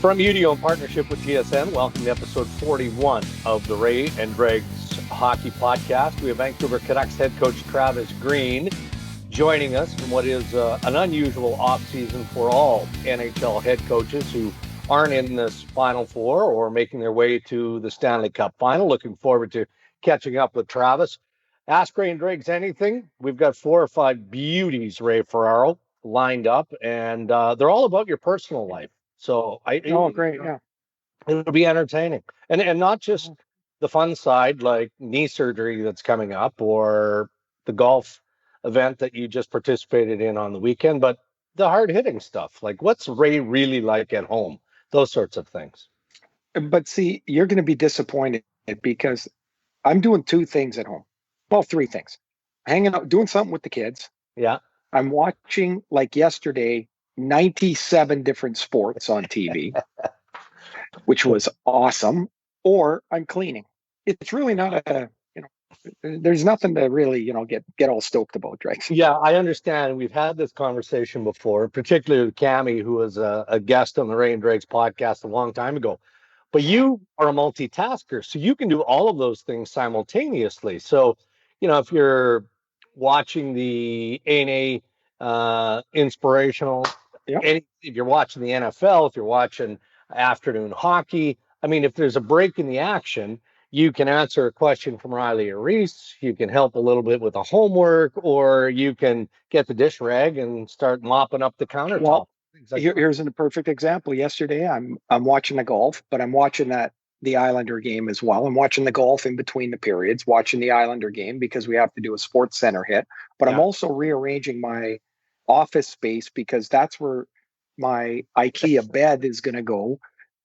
From UDO in partnership with GSN, welcome to episode 41 of the Ray and Dregs Hockey Podcast. We have Vancouver Canucks head coach Travis Green joining us from what is an unusual offseason for all NHL head coaches who aren't in this Final Four or making their way to the Stanley Cup Final. Looking forward to catching up with Travis. Ask Ray and Dregs anything. We've got 4 or 5 beauties, Ray Ferraro, lined up, and they're all about your personal life. So Great, yeah. It'll be entertaining, and not just the fun side like knee surgery that's coming up or the golf event that you just participated in on the weekend, but the hard hitting stuff like what's Ray really like at home, those sorts of things. But see, you're going to be disappointed because I'm doing 2 things at home. Well, 3 things. Hanging out, doing something with the kids. Yeah. I'm watching, like yesterday, 97 different sports on TV, which was awesome. Or I'm cleaning. It's really not there's nothing to really, get all stoked about, Dregs. Yeah, I understand. We've had this conversation before, particularly with Cammie, who was a guest on the Ray and Dregs podcast a long time ago. But you are a multitasker, so you can do all of those things simultaneously. So, if you're watching the A&A inspirational, if you're watching the NFL, if you're watching afternoon hockey, I mean, if there's a break in the action, you can answer a question from Riley or Reese, you can help a little bit with the homework, or you can get the dish rag and start mopping up the countertop. Well, here's a perfect example. Yesterday, I'm watching the golf, but I'm watching the Islander game as well. I'm watching the golf in between the periods, watching the Islander game because we have to do a Sports Center hit. But I'm also rearranging my office space because that's where my IKEA bed is going to go.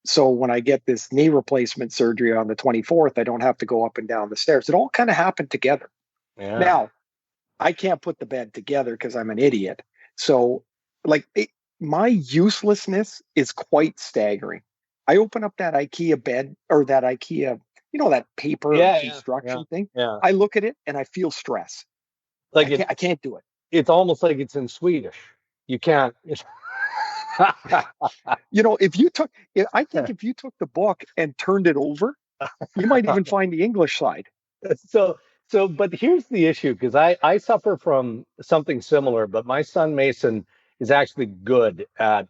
So when I get this knee replacement surgery on the 24th, I don't have to go up and down the stairs. It all kind of happened together. Yeah. Now, I can't put the bed together because I'm an idiot. So, my uselessness is quite staggering. I open up that IKEA bed or that IKEA, that paper construction thing. Yeah. I look at it and I feel stress. I can't do it. It's almost like it's in Swedish. You can't. If you took the book and turned it over, you might even find the English side. But here's the issue, because I suffer from something similar, but my son Mason is actually good at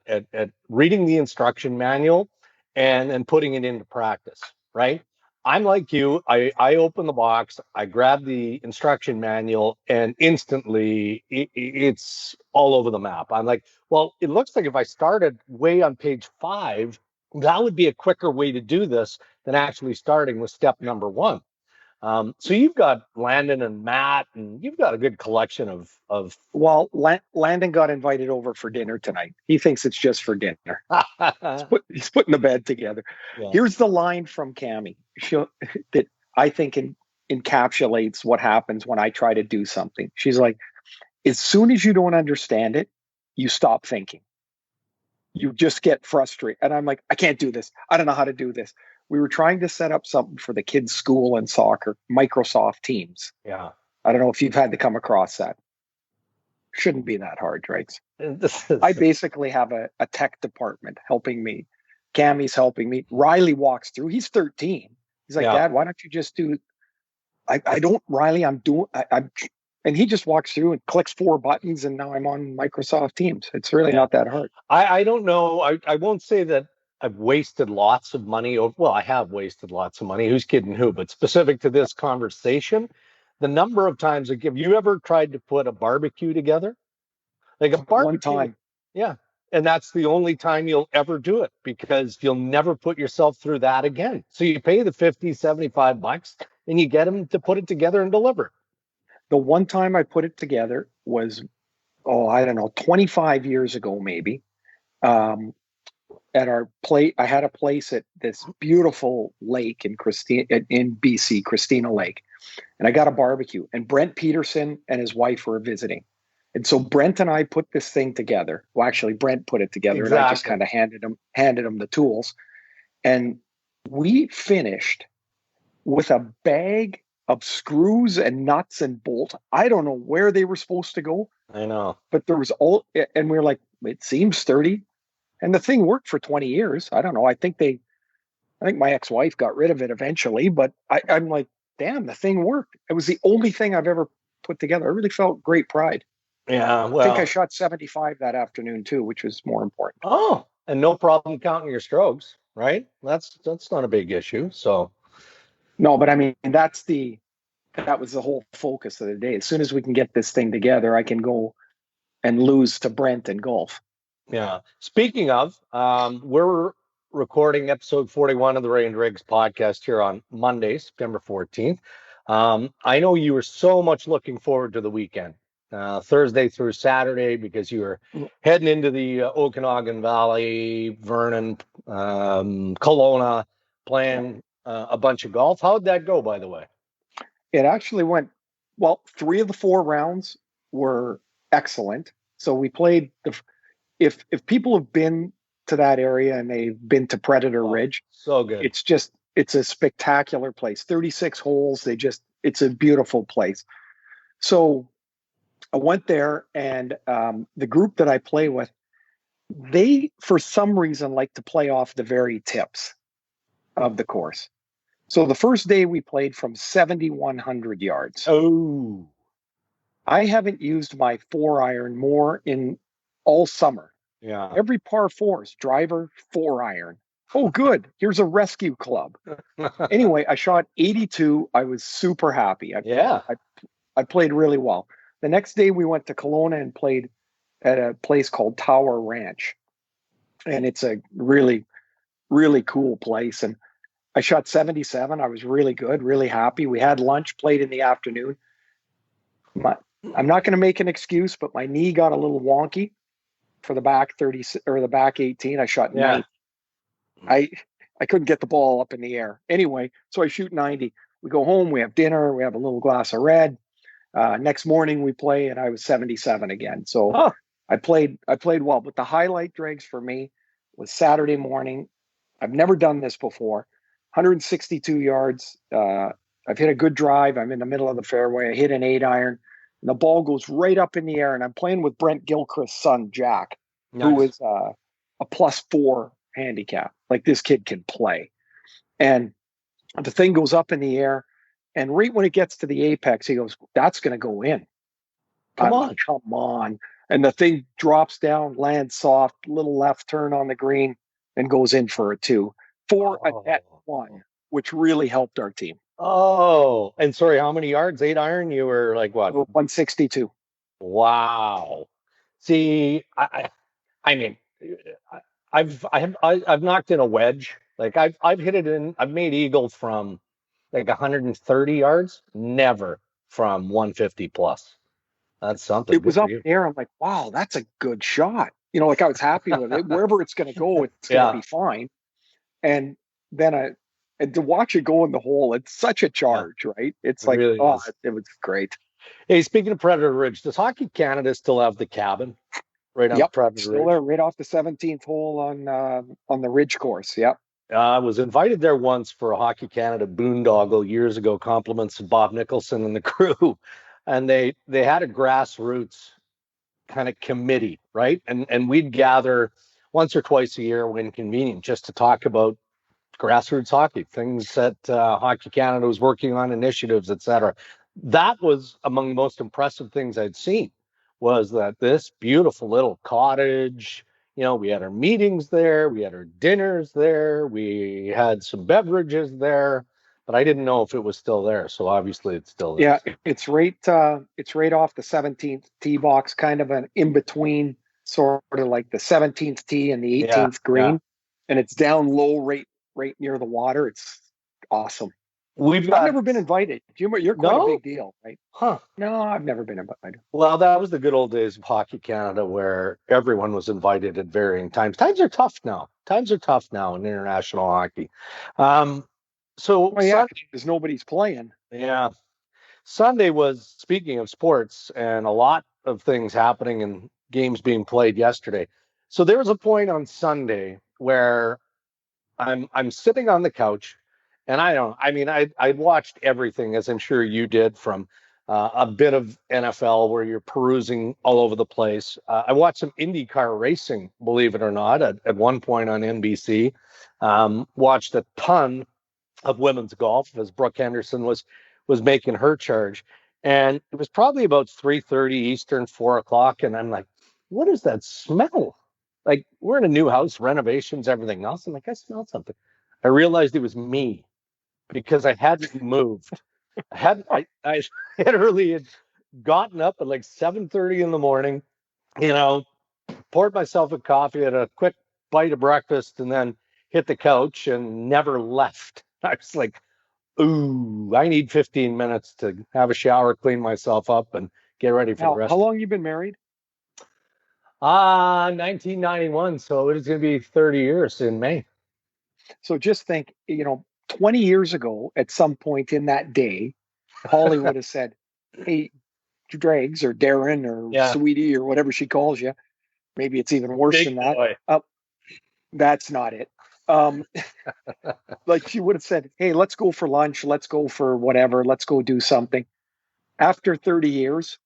reading the instruction manual and putting it into practice, right? I'm like you. I open the box, I grab the instruction manual, and instantly it's all over the map. I'm like, well, it looks like if I started way on page 5, that would be a quicker way to do this than actually starting with step number 1. So you've got Landon and Matt, and you've got a good collection of. Well, Landon got invited over for dinner tonight. He thinks it's just for dinner. He's putting the bed together. Yeah. Here's the line from Cammie that I think encapsulates what happens when I try to do something. She's like, as soon as you don't understand it, you stop thinking. You just get frustrated. And I'm like, I can't do this. I don't know how to do this. We were trying to set up something for the kids' school and soccer, Microsoft Teams. Yeah. I don't know if you've had to come across that. Shouldn't be that hard, Dregs. I basically have a tech department helping me. Cammie's helping me. Riley walks through. He's 13. He's like, Dad, why don't you just do... I don't, Riley, I'm doing... And he just walks through and clicks 4 buttons, and now I'm on Microsoft Teams. It's really not that hard. I don't know. I won't say that I've wasted lots of money. Well, I have wasted lots of money. Who's kidding who? But specific to this conversation, the number of times, have you ever tried to put a barbecue together? Like a barbecue. One time. Yeah. And that's the only time you'll ever do it, because you'll never put yourself through that again. So you pay the $50, $75 and you get them to put it together and deliver. The one time I put it together was, 25 years ago, maybe. At our place, I had a place at this beautiful lake in BC, Christina Lake, and I got a barbecue. And Brent Pettersson and his wife were visiting, and so Brent and I put this thing together. Well, actually, Brent put it together, and I just kind of handed him the tools, and we finished with a bag of screws and nuts and bolts. I don't know where they were supposed to go. I know, but there was and we were like, it seems sturdy. And the thing worked for 20 years. I don't know. I think my ex-wife got rid of it eventually, but I'm like, damn, the thing worked. It was the only thing I've ever put together. I really felt great pride. Yeah, I think I well, shot 75 that afternoon too, which was more important. oh, and no problem counting your strokes, right? That's not a big issue. So, No, but I mean, that was the whole focus of the day. As soon as we can get this thing together, I can go and lose to Brent in golf. yeah. Speaking of, we're recording episode 41 of the Ray and Dregs podcast here on Monday, September 14th. I know you were so much looking forward to the weekend, Thursday through Saturday, because you were heading into the Okanagan Valley, Vernon, Kelowna, Yeah. playing a bunch of golf. How'd that go, by the way? It actually went well. 3 of the 4 rounds were excellent. So we played the if people have been to that area and they've been to Predator Oh, Ridge, so good. it's a spectacular place. 36 holes. It's a beautiful place. So I went there, and the group that I play with, they for some reason like to play off the very tips of the course. So the first day we played from 7,100 yards. Oh, I haven't used my 4 iron more in all summer. yeah. Every par fours, driver, 4 iron. Oh, good. Here's a rescue club. Anyway, I shot 82. I was super happy. Yeah. I, I played really well. The next day we went to Kelowna and played at a place called Tower Ranch. And it's a really, really cool place. And I shot 77. I was really good, really happy. We had lunch, played in the afternoon. My, I'm not going to make an excuse, but my knee got a little wonky for the back 30 or the back 18. I shot Yeah. 90. I I couldn't get the ball up in the air. Anyway, so I shoot 90. We go home, we have dinner, we have a little glass of red. Next morning we play, and I was 77 again. So Huh. I played well. But the highlight, Dregs, for me was Saturday morning. I've never done this before. 162 yards. I've hit a good drive. I'm in the middle of the fairway. I hit an 8 iron, and the ball goes right up in the air. And I'm playing with Brent Gilchrist's son, Jack, who Nice. is a +4 handicap. Like, this kid can play. And the thing goes up in the air. And right when it gets to the apex, he goes, "That's going to go in." Come I'm like, on. come on. And the thing drops down, lands soft, little left turn on the green, and goes in for a two for a net Oh. one, which really helped our team. Oh. And sorry, how many yards? 8 iron? You were like what? 162. Wow. See, I mean, I- I've knocked in a wedge. Like I've hit it in. I've made eagle from like 130 yards. Never from 150 plus. That's something. It Good was for up you. there. I'm like, wow, that's a good shot. Like, I was happy with it. Wherever it's going to go, it's going to Yeah. be fine. And then and to watch it go in the hole, it's such a Yeah. charge, right? It's It like, really oh, is. it was great. Hey, speaking of Predator Ridge, does Hockey Canada still have the cabin right on Yep, Predator still there, Ridge? right off the 17th hole on the Ridge course. Yep. I was invited there once for a Hockey Canada boondoggle years ago, compliments of Bob Nicholson and the crew, and they had a grassroots kind of committee, right? And we'd gather once or twice a year when convenient just to talk about grassroots hockey, things that Hockey Canada was working on, initiatives, etc. That was among the most impressive things I'd seen. Was that this beautiful little cottage? We had our meetings there, we had our dinners there, we had some beverages there, but I didn't know if it was still there. So obviously it still Yeah, is. it's right off the 17th tee box, kind of an in between, sort of like the 17th tee and the Yeah, 18th yeah. green, and it's down low, right near the water. It's awesome. We've I've got never been invited. You're quite a no, big deal, right? huh? No, I've never been invited. Well, that was the good old days of Hockey Canada where everyone was invited at varying times. Times are tough now. Times are tough now in international hockey. Um, so Well, yeah, Sun, because nobody's playing. yeah, Sunday was speaking of sports and a lot of things happening and games being played yesterday. So there was a point on Sunday where I'm sitting on the couch, and I don't. I mean, I watched everything as I'm sure you did from a bit of NFL where you're perusing all over the place. I watched some IndyCar racing, believe it or not, at one point on NBC. Watched a ton of women's golf as Brooke Henderson was making her charge, and it was probably about 3:30 Eastern, 4 o'clock, and I'm like, "What is that smell?" Like we're in a new house, renovations, everything else. I'm like, I smelled something. I realized it was me because I hadn't moved. I literally had gotten up at like 7:30 in the morning, you know, poured myself a coffee, had a quick bite of breakfast, and then hit the couch and never left. I was like, ooh, I need 15 minutes to have a shower, clean myself up, and get ready for the Now, how rest. long you been married? 1991, so it is going to be 30 years in May. So just think, 20 years ago, at some point in that day, Holly would have said, "Hey, Dregs or Darren or Yeah, Sweetie or whatever she calls you." Maybe it's even worse big than that. boy. That's not it. Um, like she would have said, "Hey, let's go for lunch. Let's go for whatever. Let's go do something." After 30 years,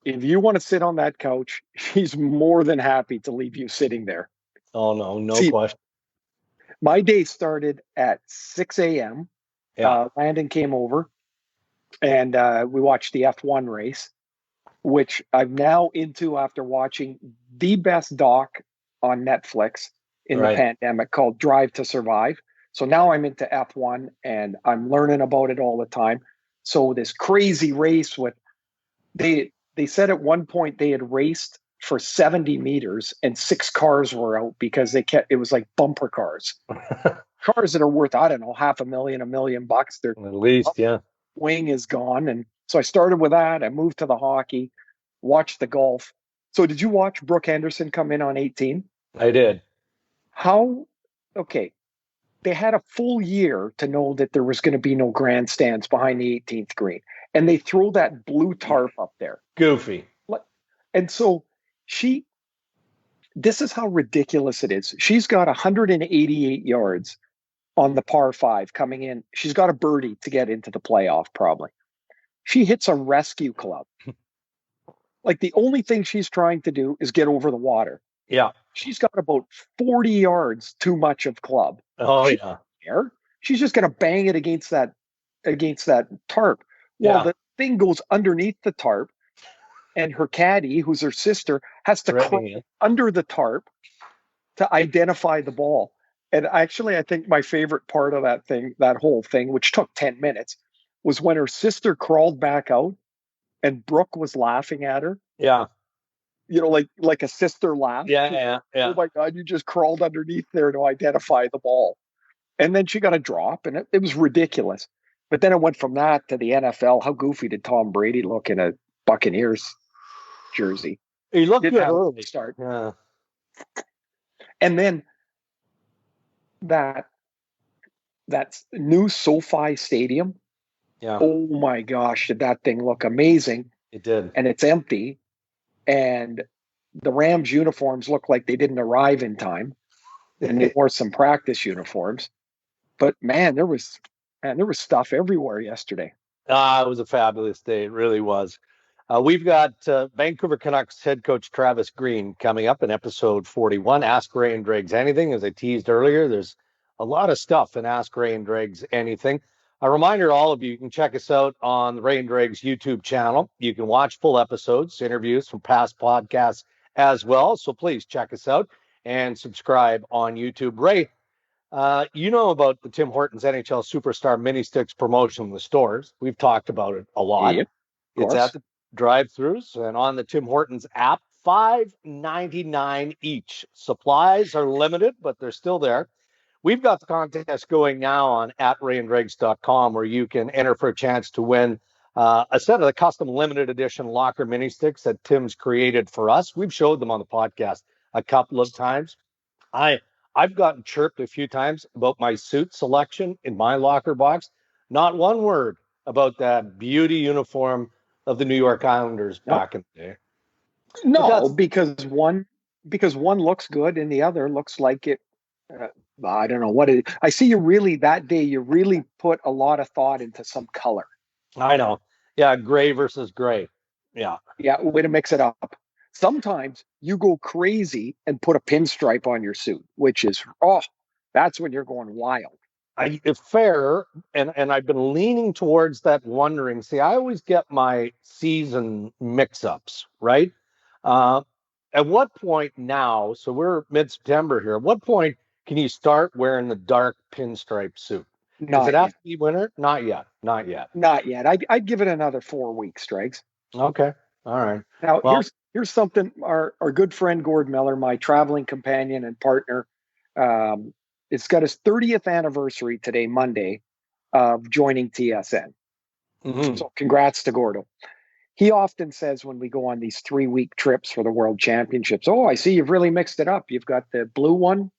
if you want to sit on that couch, she's more than happy to leave you sitting there. Oh no, no See, question. my day started at 6 a.m. Yeah, Landon came over and we watched the F1 race, which I'm now into after watching the best doc on Netflix in the right. pandemic called Drive to Survive. So now I'm into F1 and I'm learning about it all the time. So this crazy race with they said at one point they had raced for 70 meters and six cars were out because it was like bumper cars. Cars that are worth, I don't know, half a million, $1 million. Their At least, yeah, wing is gone. And so I started with that. I moved to the hockey, watched the golf. So did you watch Brooke Henderson come in on 18? I did. How, okay, they had a full year to know that there was going to be no grandstands behind the 18th green. And they throw that blue tarp up there. Goofy. And so she, this is how ridiculous it is. She's got 188 yards on the par five coming in. She's got a birdie to get into the playoff, probably. She hits a rescue club. Like the only thing she's trying to do is get over the water. Yeah. She's got about 40 yards too much of club. Oh She yeah. care. She's just going to bang it against that tarp. Well, Yeah. the thing goes underneath the tarp, and her caddy, who's her sister, has to Threatening crawl you. under the tarp to identify the ball. And actually, I think my favorite part of that whole thing, which took 10 minutes, was when her sister crawled back out and Brooke was laughing at her. Yeah. Like a sister laugh. Yeah. Yeah. Oh Yeah. my God, you just crawled underneath there to identify the ball. And then she got a drop, and it was ridiculous. But then it went from that to the NFL. How goofy did Tom Brady look in a Buccaneers jersey? He looked Didn't good have a early. start. Yeah. And then that that new SoFi Stadium. Yeah. Oh my gosh, did that thing look amazing? It did. And it's empty. And the Rams uniforms look like they didn't arrive in time. And they wore some practice uniforms. But man, there was stuff everywhere yesterday. It was a fabulous day. It really was. We've got Vancouver Canucks head coach Travis Green coming up in episode 41. Ask Ray and Dregs Anything. As I teased earlier, there's a lot of stuff in Ask Ray and Dregs Anything. A reminder to all of you can check us out on the Ray and Dregs YouTube channel. You can watch full episodes, interviews from past podcasts as well. So please check us out and subscribe on YouTube. Ray, you know about the Tim Hortons NHL Superstar Mini Sticks promotion in the stores. We've talked about it a lot. Yep, of It's at course. the drive-throughs and on the Tim Hortons app. $5.99 each. Supplies are limited, but they're still there. We've got the contest going now on at rayandregs.com where you can enter for a chance to win a set of the custom limited edition locker mini sticks that Tim's created for us. We've showed them on the podcast a couple of times. I I've gotten chirped a few times about my suit selection in my locker box. Not one word about that beauty uniform of the New York Islanders No, back in the day. But no, that's because one looks good and the other looks like it. Uh, I don't know what it. I see you really that day. You really put a lot of thought into some color. I know. Yeah, gray versus gray. Yeah. Yeah, way to mix it up. Sometimes you go crazy and put a pinstripe on your suit, which is, oh, that's when you're going wild. It's fair, and I've been leaning towards that, wondering. See, I always get my season mix-ups, right? Uh, at what point now? So we're mid-September here. At what point can you start wearing the dark pinstripe suit? Does it Not have yet. to be winter? Not yet. Not yet. Not yet. I'd give it another 4 weeks, Dregs. Okay. All right. Now, Well. here's something our good friend Gord Miller, my traveling companion and partner, um, it's got his 30th anniversary today, Monday, of joining TSN. Mhm. So congrats to Gordo. He often says when we go on these 3 week trips for the World Championships, oh, I see you've really mixed it up. You've got the blue one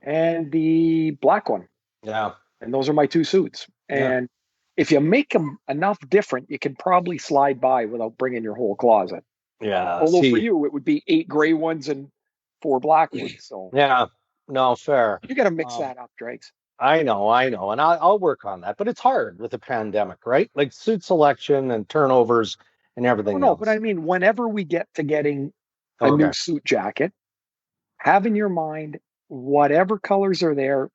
and the black one. Yeah. And those are my two suits. Yeah. And if you make them enough different, you can probably slide by without bringing your whole closet. Yeah. Although for See. you, it would be 8 gray ones and 4 black ones. So Yeah. No, fair. you got to mix Um, that up, Drakes. I know, and I'll work on that. But it's hard with the pandemic, right? Like suit selection and turnovers and Oh, everything no, but I else. mean, whenever we get to getting a new Okay. suit jacket, have in your mind whatever colors are there,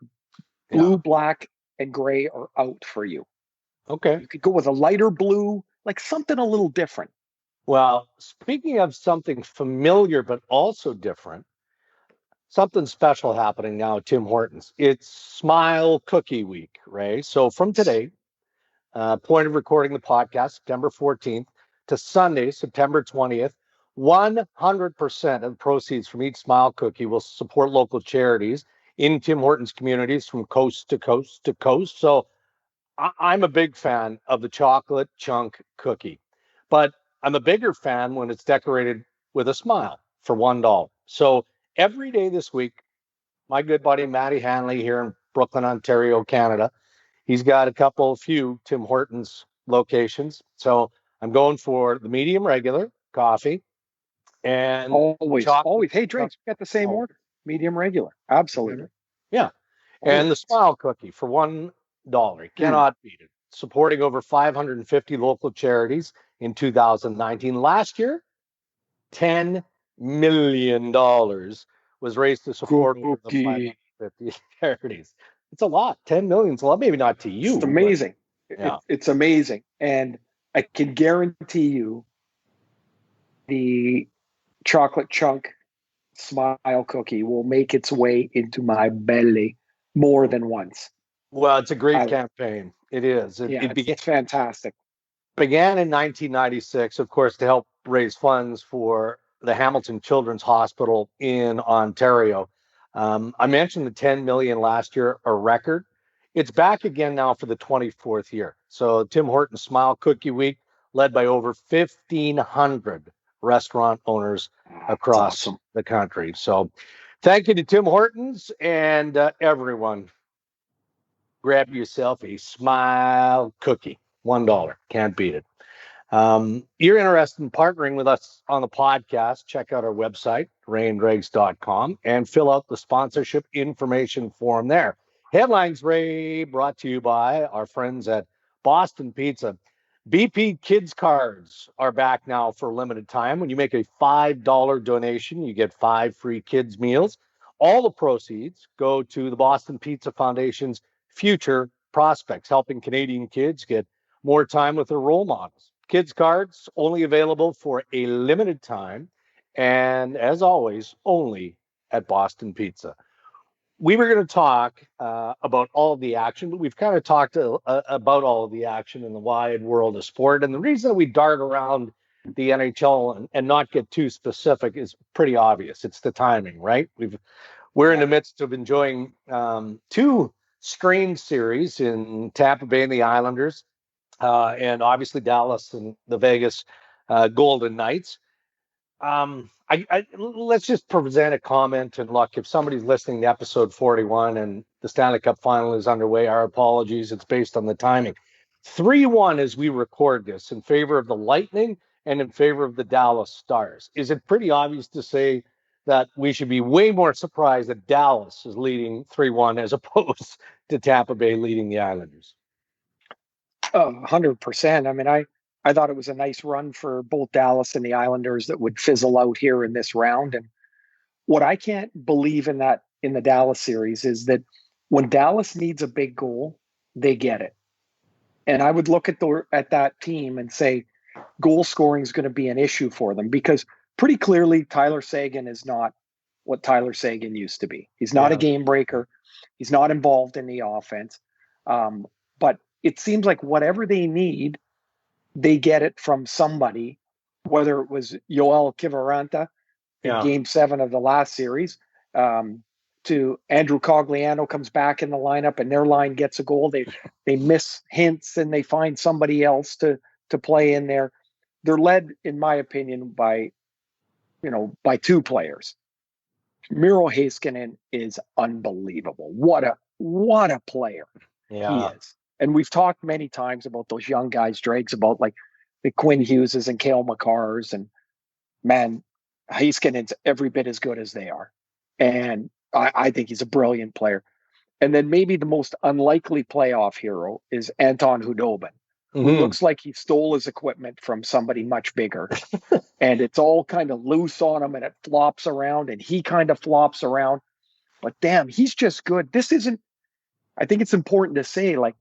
Yeah. blue, black, and gray are out for you. Okay. You could go with a lighter blue, like something a little different. Well, speaking of something familiar but also different, something special happening now at Tim Hortons. It's Smile Cookie Week, right? So from today, point of recording the podcast, September 14th, to Sunday, September 20th, 100% of the proceeds from each Smile Cookie will support local charities in Tim Hortons communities from coast to coast to coast. So I'm a big fan of the chocolate chunk cookie, but I'm a bigger fan when it's decorated with a smile for $1. So every day this week, my good buddy Matty Hanley here in Brooklyn, Ontario, Canada, he's got few Tim Hortons locations. So I'm going for the medium regular coffee and Always, chocolate always. Hey, chunk Drakes, we got the same smile. order. Medium regular. Absolutely. Yeah. And the Always. smile cookie for $1. Mm. Cannot beat it. Supporting over 550 local charities in 2019. Last year, $10 million was raised to support over the Cookie. 550 charities. It's a lot. 10 million is a lot. Maybe not to It's you, but amazing. yeah. It's amazing. And I can guarantee you the chocolate chunk smile cookie will make its way into my belly more than once. Well, it's a great I, campaign. It is. It, yeah, it began it's fantastic. began in 1996, of course, to help raise funds for the Hamilton Children's Hospital in Ontario. I mentioned the 10 million last year, a record. It's back again now for the 24th year. So Tim Hortons Smile Cookie Week, led by over 1,500 restaurant owners It's across awesome. the country. So thank you to Tim Hortons and everyone. Grab yourself a Smile Cookie. $1. Can't beat it. You're interested in partnering with us on the podcast, check out our website, rayanddregs.com, and fill out the sponsorship information form there. Headlines, Ray, brought to you by our friends at Boston Pizza. BP Kids Cards are back now for a limited time. When you make a $5 donation, you get 5 free kids meals. All the proceeds go to the Boston Pizza Foundation's Future Prospects, helping Canadian kids get more time with their role models. Kids cards only available for a limited time, and as always, only at Boston Pizza. We were going to talk about all of the action, but we've kind of talked about all of the action in the wide world of sport. And the reason that we dart around the NHL and not get too specific is pretty obvious. It's the timing, right? We're in Yeah. the midst of enjoying two strange series in Tampa Bay and the Islanders, and obviously Dallas and the Vegas Golden Knights. Let's just present a comment, and look, if somebody's listening to episode 41 and the Stanley Cup final is underway, our apologies. It's based on the timing. 3-1 as we record this in favor of the Lightning and in favor of the Dallas Stars. Is it pretty obvious to say that we should be way more surprised that Dallas is leading 3-1 as opposed to Tampa Bay leading the Islanders? 100%. I mean, I thought it was a nice run for both Dallas and the Islanders that would fizzle out here in this round. And what I can't believe in the Dallas series is that when Dallas needs a big goal, they get it. And I would look at that team and say goal scoring is going to be an issue for them because pretty clearly Tyler Seguin is not what Tyler Seguin used to be. He's not a Yeah. game breaker. He's not involved in the offense. But it seems like whatever they need, they get it from somebody, whether it was Yoel Kiviranta in Yeah. game 7 of the last series, to Andrew Cogliano comes back in the lineup and their line gets a goal. They miss hints and they find somebody else to play in there. They're led, in my opinion, by two players. Miro Heiskanen is unbelievable. What a player he Yeah. is. And we've talked many times about those young guys, Dregs, about like the Quinn Hugheses and Cale Makars, and man, Heiskanen's every bit as good as they are. And I think he's a brilliant player. And then maybe the most unlikely playoff hero is Anton Hudobin, who Hmm. looks like he stole his equipment from somebody much bigger. And it's all kind of loose on him and it flops around and he kind of flops around. But damn, he's just good. This isn't, I think it's important to say, like,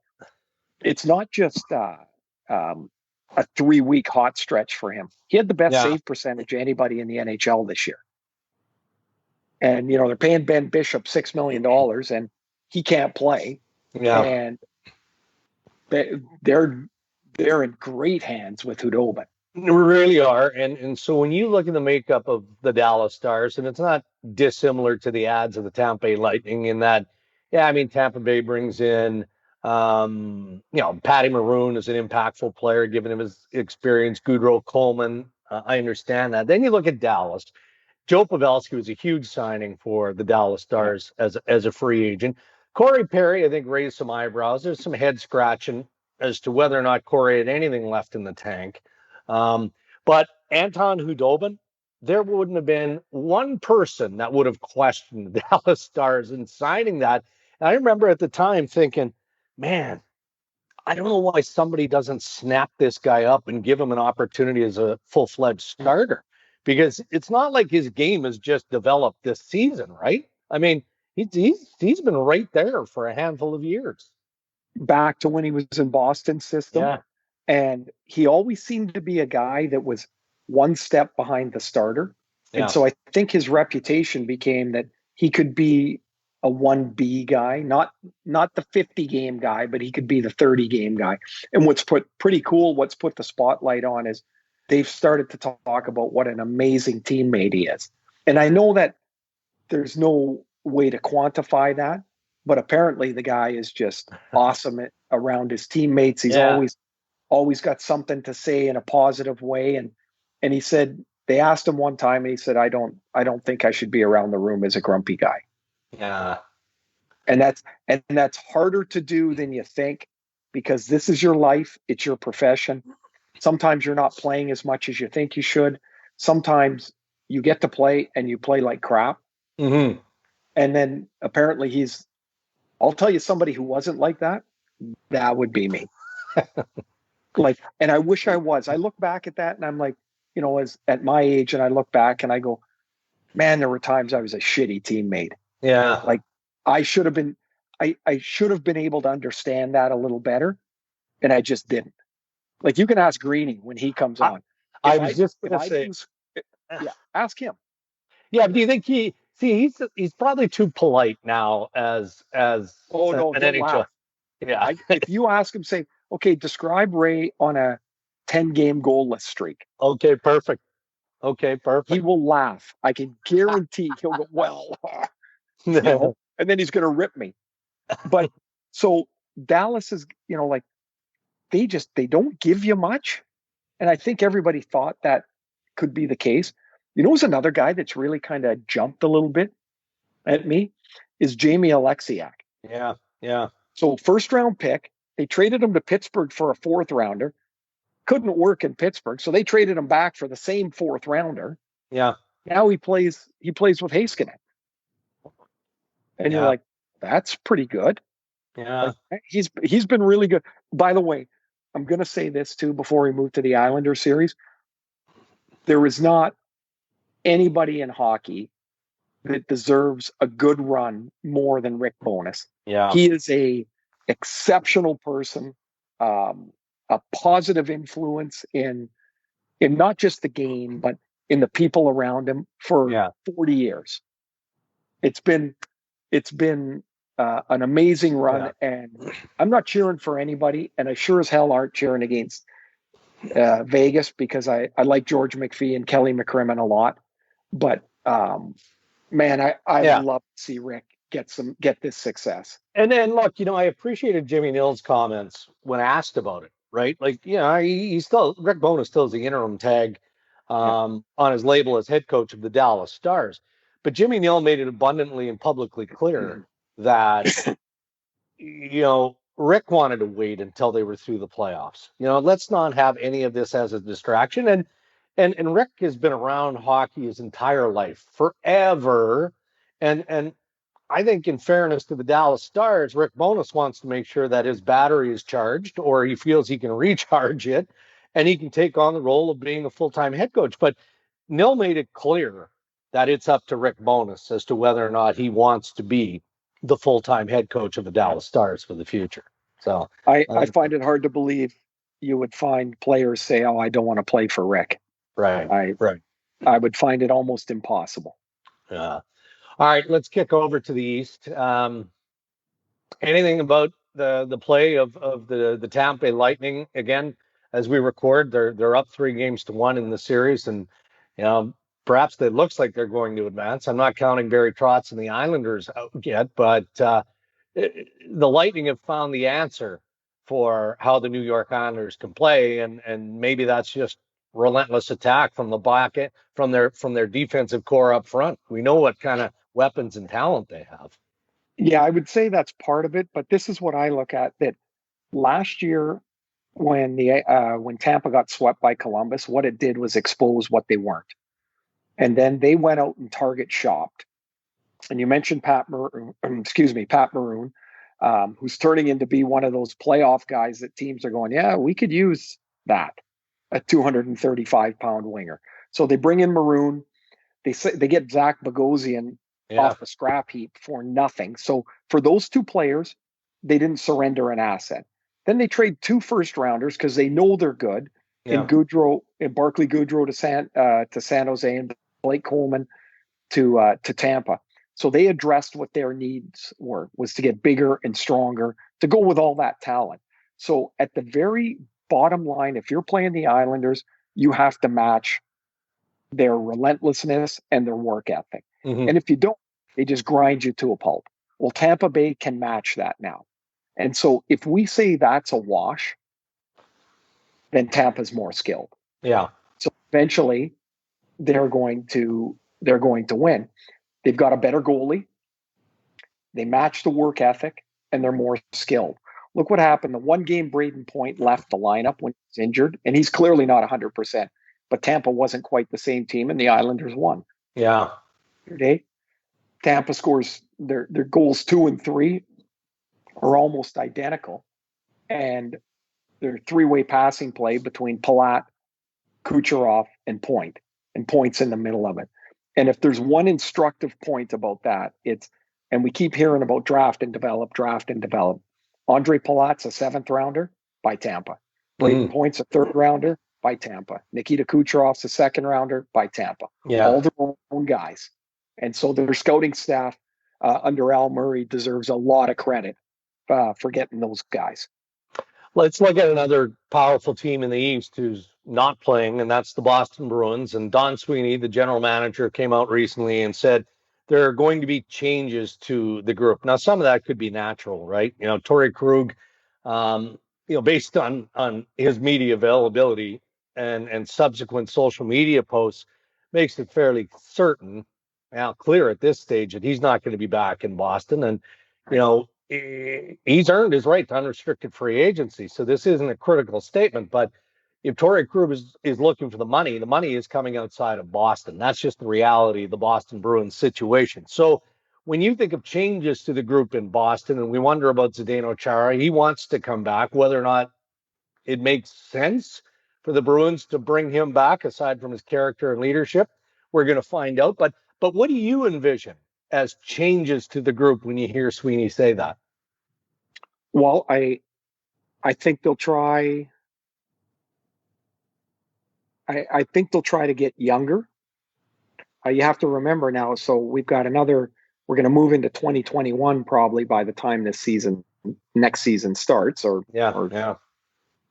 it's not just um, a 3-week hot stretch for him. He had the best Yeah. save percentage of anybody in the NHL this year. And, they're paying Ben Bishop $6 million and he can't play. Yeah. And they're in great hands with Hudobin. We really are. And so when you look at the makeup of the Dallas Stars, and it's not dissimilar to the ads of the Tampa Bay Lightning in that, yeah, I mean, Tampa Bay brings in, Patty Maroon is an impactful player, given him his experience. Goodrow Coleman, I understand that. Then you look at Dallas. Joe Pavelski was a huge signing for the Dallas Yeah. Stars as a free agent. Corey Perry, I think, raised some eyebrows. There's some head scratching as to whether or not Corey had anything left in the tank. But Anton Hudobin, there wouldn't have been one person that would have questioned the Dallas Stars in signing that. And I remember at the time thinking, man, I don't know why somebody doesn't snap this guy up and give him an opportunity as a full-fledged starter, because it's not like his game has just developed this season, right? I mean, he's been right there for a handful of years. Back to when he was in Boston's system. Yeah, And he always seemed to be a guy that was one step behind the starter. And yeah, so I think his reputation became that he could be a 1B guy, not the 50 game guy, but he could be the 30 game guy. And what's put the spotlight on is they've started to talk about what an amazing teammate he is. And I know that there's no way to quantify that, but apparently the guy is just awesome around his teammates. He's yeah, always got something to say in a positive way. And he said they asked him one time and he said, I don't think I should be around the room as a grumpy guy. yeah. And that's harder to do than you think, because this is your life, it's your profession. Sometimes you're not playing as much as you think you should. Sometimes you get to play and you play like crap. Hmm. And then apparently I'll tell you, somebody who wasn't like that, that would be me. Like, and I wish I was. I look back at that and I'm like, as at my age, and I look back and I go, man, there were times I was a shitty teammate. Yeah. Like I should have been, I should have been able to understand that a little better, and I just didn't. Like you can ask Greeny when he comes I, on. I If was I just if gonna I say, lose, yeah, ask him. yeah. Do you think he's probably too polite now as Oh an no, he'll NHL? laugh. Yeah. If you ask him, say, okay, describe Ray on a 10-game goalless streak. Okay. Perfect. Okay. He Perfect. will laugh. I can guarantee he'll go, well, and then he's going to rip me. But so Dallas is, like they don't give you much. And I think everybody thought that could be the case. Who's another guy that's really kind of jumped a little bit at me is Jamie Alexiak. Yeah. Yeah. So first round pick, they traded him to Pittsburgh for a fourth rounder. Couldn't work in Pittsburgh, so they traded him back for the same fourth rounder. Yeah. Now he plays with Heiskanen. And you're Yeah. like, that's pretty good. Yeah. Like he's been really good. By the way, I'm going to say this too before we move to the Islander series. There is not anybody in hockey that deserves a good run more than Rick Bowness. Yeah. He is a exceptional person, a positive influence in not just the game, but in the people around him for 40 years. It's been an amazing run, and I'm not cheering for anybody, and I sure as hell aren't cheering against Vegas because I like George McPhee and Kelly McCrimmon a lot, but man, I love to see Rick get this success. And then look, I appreciated Jimmy Nill's comments when asked about it, right? Like, he's still Rick Bowness still has the interim tag on his label as head coach of the Dallas Stars. But Jimmy Nill made it abundantly and publicly clear that Rick wanted to wait until they were through the playoffs. Let's not have any of this as a distraction. And Rick has been around hockey his entire life, forever. And I think in fairness to the Dallas Stars, Rick Bowness wants to make sure that his battery is charged or he feels he can recharge it and he can take on the role of being a full-time head coach. But Nil made it clear that it's up to Rick Bowness as to whether or not he wants to be the full-time head coach of the Dallas Stars for the future. So I find it hard to believe you would find players say, "Oh, I don't want to play for Rick." Right. I would find it almost impossible. Yeah. All right, let's kick over to the East. Anything about the play of the Tampa Bay Lightning? Again, as we record, they're up 3-1 in the series, and perhaps it looks like they're going to advance. I'm not counting Barry Trotz and the Islanders out yet, but the Lightning have found the answer for how the New York Islanders can play, and maybe that's just relentless attack from the back end, from their defensive core up front. We know what kind of weapons and talent they have. Yeah, I would say that's part of it, but this is what I look at, that last year when Tampa got swept by Columbus, what it did was expose what they weren't. And then they went out and target shopped. And you mentioned Pat Maroon, who's turning into be one of those playoff guys that teams are going, yeah, we could use that, a 235-pound winger. So they bring in Maroon. They get Zach Bogosian off the scrap heap for nothing. So for those two players, they didn't surrender an asset. Then they trade 2 first-rounders because they know they're good in Barclay Goodrow to San Jose, and Blake Coleman to Tampa. So they addressed what their needs was to get bigger and stronger to go with all that talent. So at the very bottom line, if you're playing the Islanders, you have to match their relentlessness and their work ethic. Mm-hmm. And if you don't, they just grind you to a pulp. Well, Tampa Bay can match that now. And so if we say that's a wash, then Tampa's more skilled. Yeah. So eventually they're going to win. They've got a better goalie. They match the work ethic, and they're more skilled. Look what happened. The one game Braden Point left the lineup when he was injured, and he's clearly not 100%. But Tampa wasn't quite the same team, and the Islanders won. Yeah. Okay. Tampa scores their goals 2 and 3 are almost identical, and their 3-way passing play between Palat, Kucherov, and Point's in the middle of it. And if there's one instructive point about that, and we keep hearing about draft and develop. Andre Palat's a 7th rounder by Tampa. Braden Point's a 3rd rounder by Tampa. Nikita Kucherov's a 2nd rounder by Tampa. Yeah. All their own guys. And so their scouting staff under Al Murray deserves a lot of credit for getting those guys. Let's look at another powerful team in the East who's not playing, and that's the Boston Bruins. And Don Sweeney, the general manager, came out recently and said there are going to be changes to the group. Now, some of that could be natural, right? Torrey Krug, based on his media availability and subsequent social media posts, makes it fairly certain, now clear at this stage, that he's not going to be back in Boston. And, he's earned his right to unrestricted free agency. So this isn't a critical statement, but if Torrey Krug is looking for the money is coming outside of Boston. That's just the reality of the Boston Bruins situation. So when you think of changes to the group in Boston, and we wonder about Zdeno Chara, he wants to come back, whether or not it makes sense for the Bruins to bring him back, aside from his character and leadership. We're going to find out. But what do you envision as changes to the group when you hear Sweeney say that? Well, I think they'll try. I think they'll try to get younger. You have to remember now. So we've got another. We're going to move into 2021 probably by the time next season starts, Yeah, or yeah,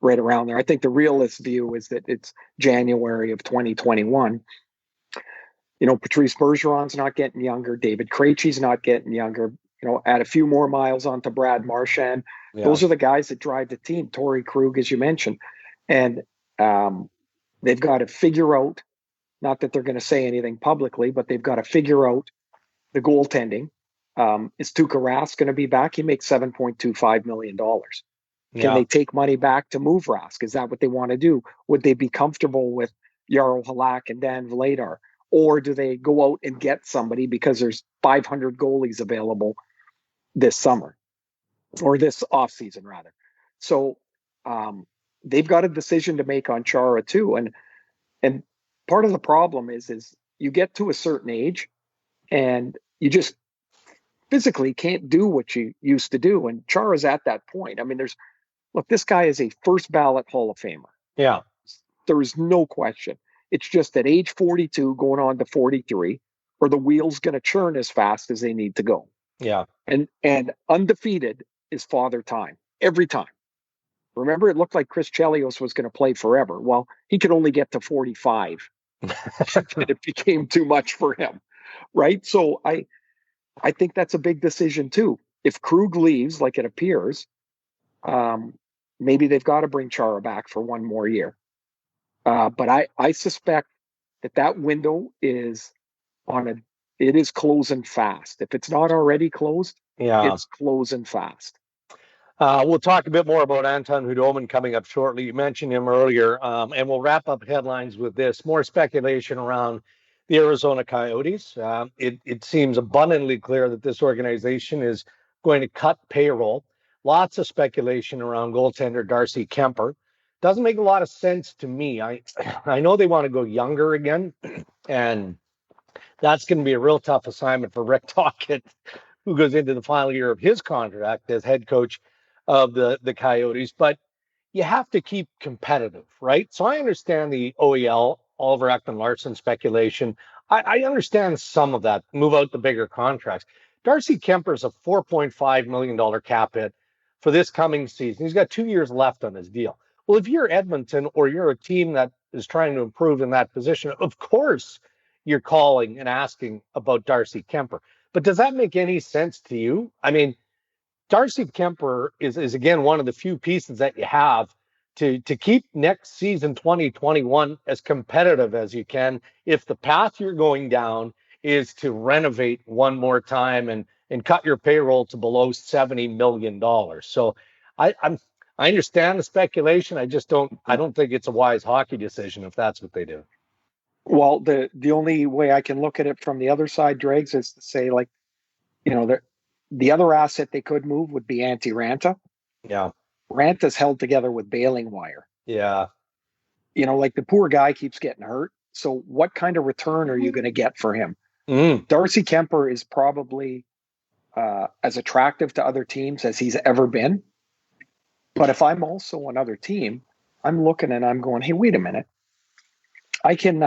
right around there. I think the realist view is that it's January of 2021. Patrice Bergeron's not getting younger. David Krejci's not getting younger. Add a few more miles onto Brad Marchand. yeah, Those are the guys that drive the team. Torrey Krug, as you mentioned, and they've got to figure out. Not that they're going to say anything publicly, but they've got to figure out the goaltending. Is Tuukka Rask going to be back? He makes $7.25 million. Can yeah, they take money back to move Rask? Is that what they want to do? Would they be comfortable with Jarl Halak and Dan Vladar? Or do they go out and get somebody because there's 500 goalies available this summer or this offseason, rather? So they've got a decision to make on Chara too. And part of the problem is you get to a certain age and you just physically can't do what you used to do. And Chara's at that point. I mean, this guy is a first ballot Hall of Famer. yeah, There is no question. It's just at age 42, going on to 43, or the wheel's going to churn as fast as they need to go. yeah. And undefeated is father time every time. Remember, it looked like Chris Chelios was going to play forever. Well, he could only get to 45, and it became too much for him, right? So I think that's a big decision too. If Krug leaves, like it appears, maybe they've got to bring Chara back for one more year. But I suspect that window is it is closing fast. If it's not already closed, Yeah. it's closing fast. We'll talk a bit more about Anton Hudobin coming up shortly. You mentioned him earlier, and we'll wrap up headlines with this. More speculation around the Arizona Coyotes. It seems abundantly clear that this organization is going to cut payroll. Lots of speculation around goaltender Darcy Kemper. Doesn't make a lot of sense to me. I know they want to go younger again, and that's going to be a real tough assignment for Rick Tocchet, who goes into the final year of his contract as head coach of the Coyotes. But you have to keep competitive, right? So I understand the OEL, Oliver Ekman-Larsson speculation. I understand some of that, move out the bigger contracts. Darcy Kemper is a $4.5 million cap hit for this coming season. He's got 2 years left on his deal. Well, if you're Edmonton or you're a team that is trying to improve in that position, of course you're calling and asking about Darcy Kemper. But does that make any sense to you? I mean, Darcy Kemper is again one of the few pieces that you have to keep next season 2021 as competitive as you can. If the path you're going down is to renovate one more time and cut your payroll to below $70 million. So I'm I understand the speculation. I don't think it's a wise hockey decision if that's what they do. Well, the only way I can look at it from the other side, Dregs, is to say, like, the other asset they could move would be Antti Ranta. Yeah. Ranta's held together with baling wire. Yeah. Like the poor guy keeps getting hurt. So what kind of return are you going to get for him? Mm. Darcy Kemper is probably as attractive to other teams as he's ever been. But if I'm also another team, I'm looking and I'm going, hey, wait a minute. I can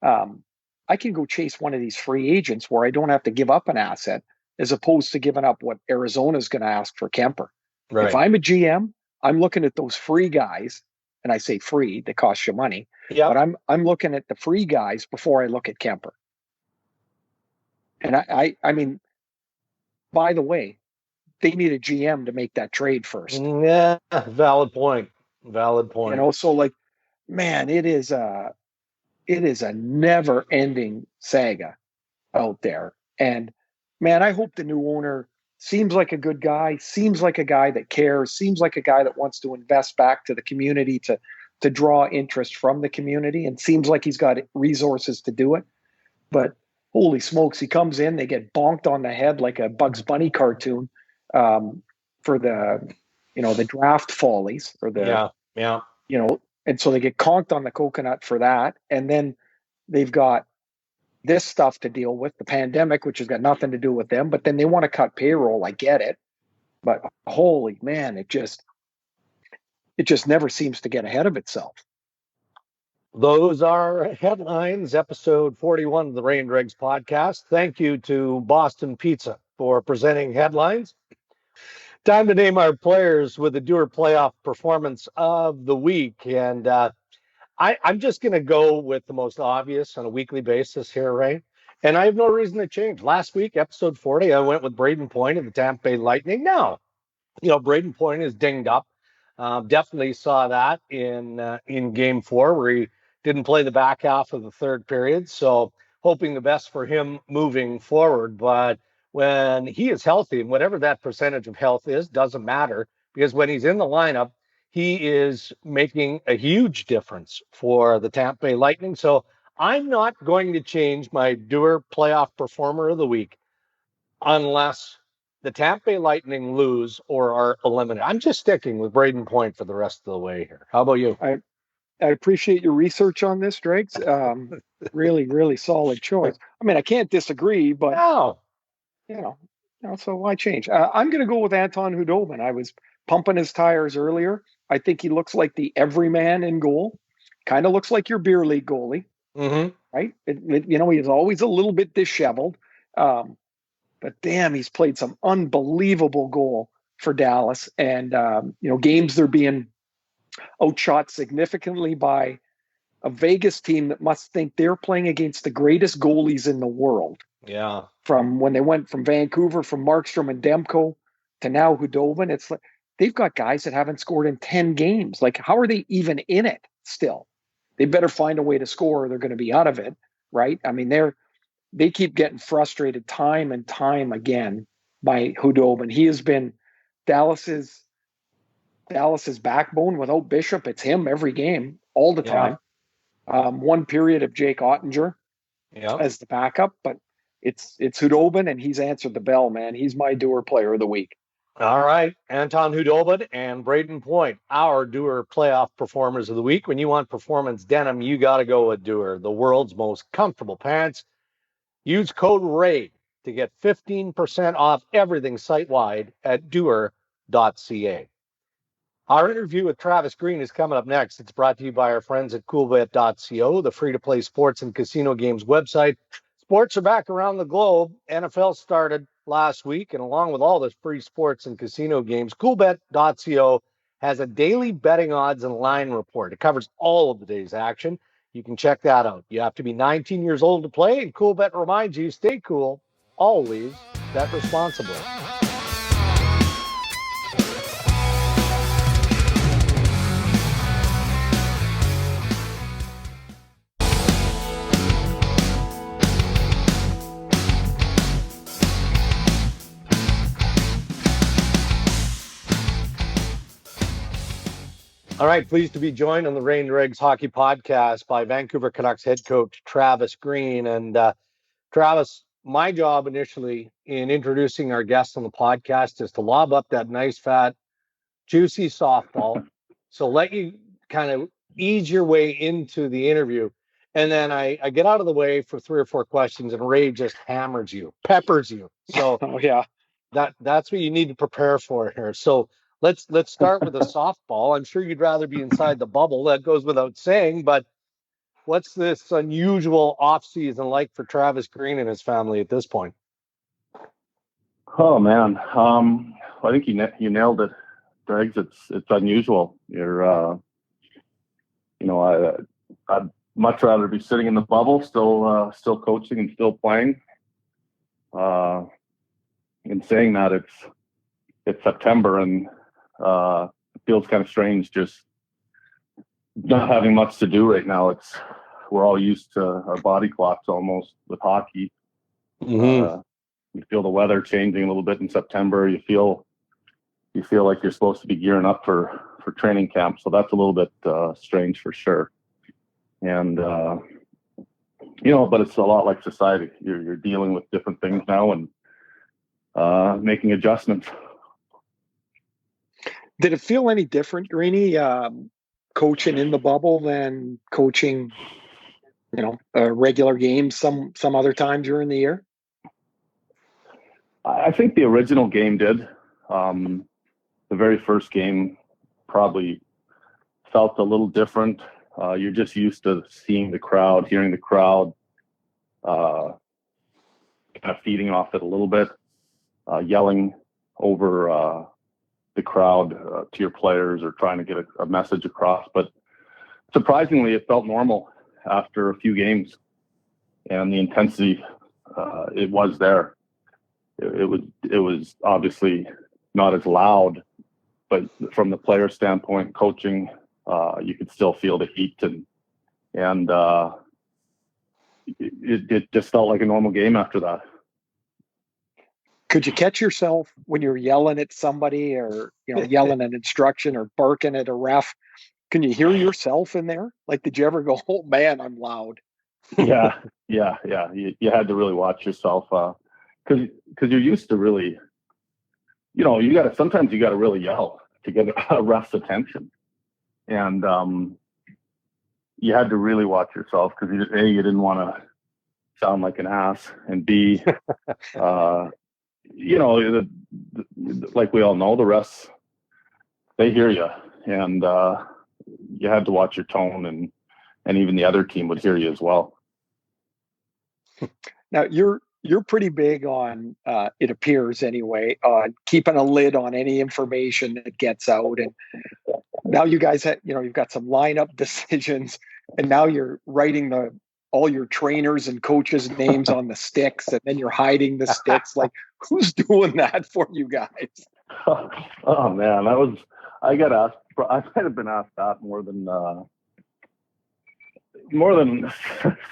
go chase one of these free agents where I don't have to give up an asset as opposed to giving up what Arizona's going to ask for Kemper. If Right. I'm a GM, I'm looking at those free guys, and I say free, they cost you money, Yep. but I'm looking at the free guys before I look at Kemper. And I mean, by the way, they need a GM to make that trade first. Yeah. Valid point. Valid point. So like, man, it is a never ending saga out there. And man, I hope the new owner seems like a good guy, seems like a guy that cares, seems like a guy that wants to invest back to the community to draw interest from the community, and seems like he's got resources to do it. But holy smokes, he comes in, they get bonked on the head like a Bugs Bunny cartoon for the draft follies or the Yeah. Yeah. And so they get conked on the coconut for that. And then they've got this stuff to deal with, the pandemic, which has got nothing to do with them, but then they want to cut payroll. I get it. But holy man, it just never seems to get ahead of itself. Those are headlines, episode 41 of the Ray and Dregs podcast. Thank you to Boston Pizza for presenting headlines. Time to name our players with the Doer playoff performance of the week. And I'm just going to go with the most obvious on a weekly basis here, Ray. And I have no reason to change. Last week, episode 40, I went with Braden Point of the Tampa Bay Lightning. Now, Braden Point is dinged up. Definitely saw that in Game 4, where he didn't play the back half of the third period. So hoping the best for him moving forward. But when he is healthy, and whatever that percentage of health is, doesn't matter, because when he's in the lineup, he is making a huge difference for the Tampa Bay Lightning. So I'm not going to change my Doer playoff performer of the week unless the Tampa Bay Lightning lose or are eliminated. I'm just sticking with Braden Point for the rest of the way here. How about you? I appreciate your research on this, Dregs. Really, really solid choice. I mean, I can't disagree, but No. you know, so why change? I'm going to go with Anton Hudobin. I was pumping his tires earlier. I think he looks like the everyman in goal. Kind of looks like your beer league goalie, Mm-hmm. right? He's always a little bit disheveled, but damn, he's played some unbelievable goal for Dallas. And games they're being outshot significantly by a Vegas team that must think they're playing against the greatest goalies in the world. Yeah. From when they went from Vancouver, from Markstrom and Demko to now Hudobin, it's like they've got guys that haven't scored in 10 games. Like, how are they even in it still? They better find a way to score or they're going to be out of it, right? I mean, they keep getting frustrated time and time again by Hudobin. He has been Dallas's backbone. Without Bishop, it's him every game, all the Yeah. time. One period of Jake Ottinger Yeah. as the backup, but it's Hudobin, and he's answered the bell, man. He's my Doer player of the week. All right. Anton Hudobin and Braden Point, our Doer playoff performers of the week. When you want performance denim, you got to go with Doer, the world's most comfortable pants. Use code RAY to get 15% off everything site-wide at doer.ca. Our interview with Travis Green is coming up next. It's brought to you by our friends at coolbet.co, the free-to-play sports and casino games website. Sports are back around the globe. NFL started last week, and along with all the free sports and casino games, coolbet.co has a daily betting odds and line report. It covers all of the day's action. You can check that out. You have to be 19 years old to play, and CoolBet reminds you, stay cool, always bet responsibly. All right, pleased to be joined on the Ray and Dregs Hockey Podcast by Vancouver Canucks head coach Travis Green. And Travis, my job initially in introducing our guests on the podcast is to lob up that nice, fat, juicy softball. So let you kind of ease your way into the interview. And then I get out of the way for 3 or 4 questions, and Ray just hammers you, peppers you. So Oh yeah, that's what you need to prepare for here. So let's start with a softball. I'm sure you'd rather be inside the bubble. That goes without saying. But what's this unusual off season like for Travis Green and his family at this point? Oh man, I think you nailed it, Dregs. It's unusual. I'd much rather be sitting in the bubble, still coaching and still playing. In saying that, it's September and it feels kind of strange just not having much to do right now. We're all used to our body clocks almost with hockey. Mm-hmm. You feel the weather changing a little bit in September. You feel like you're supposed to be gearing up for training camp. So that's a little bit strange for sure. And but it's a lot like society. You're dealing with different things now and making adjustments. Did it feel any different, Greeny? coaching in the bubble than coaching, a regular game some other time during the year? I think the original game did. The very first game probably felt a little different. You're just used to seeing the crowd, hearing the crowd, kind of feeding off it a little bit, yelling over the crowd to your players or trying to get a message across. But surprisingly, it felt normal after a few games, and the intensity, it was there. It was obviously not as loud, but from the player standpoint, coaching, you could still feel the heat, and it just felt like a normal game after that. Could you catch yourself when you're yelling at somebody, or yelling an instruction, or barking at a ref? Can you hear yourself in there? Like, did you ever go, "Oh man, I'm loud"? Yeah. You had to really watch yourself, because you're used to really, sometimes you got to really yell to get a ref's attention, and you had to really watch yourself because A, you didn't want to sound like an ass, and B, like we all know, the refs, they hear you, and you had to watch your tone, and even the other team would hear you as well. Now you're pretty big on, it appears anyway, on keeping a lid on any information that gets out. And now you guys have, you've got some lineup decisions, and now you're writing all your trainers and coaches' names on the sticks, and then you're hiding the sticks. Like, who's doing that for you guys? Oh man, I got asked. I might have been asked that more than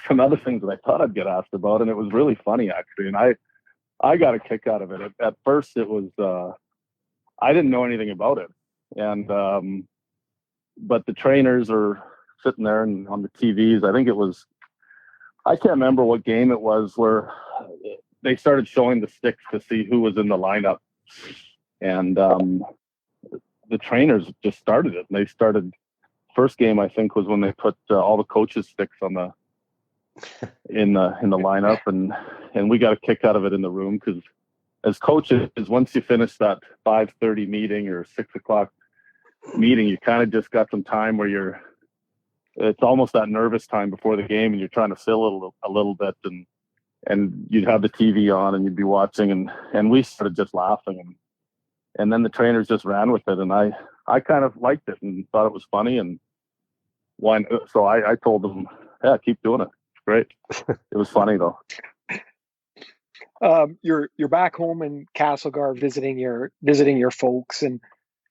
some other things that I thought I'd get asked about, and it was really funny actually. And I got a kick out of it. At first, it was I didn't know anything about it, and but the trainers are sitting there and on the TVs. I think it was, I can't remember what game it was, where they started showing the sticks to see who was in the lineup, and the trainers just started it. And they started, first game I think was when they put all the coaches' sticks on in the lineup, and we got a kick out of it in the room, because as coaches, once you finish that 5:30 meeting or 6 o'clock meeting, you kind of just got some time where it's almost that nervous time before the game, and you're trying to fill a little bit, and you'd have the TV on and you'd be watching, and we started just laughing, and then the trainers just ran with it, and I kind of liked it and thought it was funny, and so I told them, yeah, keep doing it. It's great. It was funny though. You're back home in Castlegar visiting your folks, and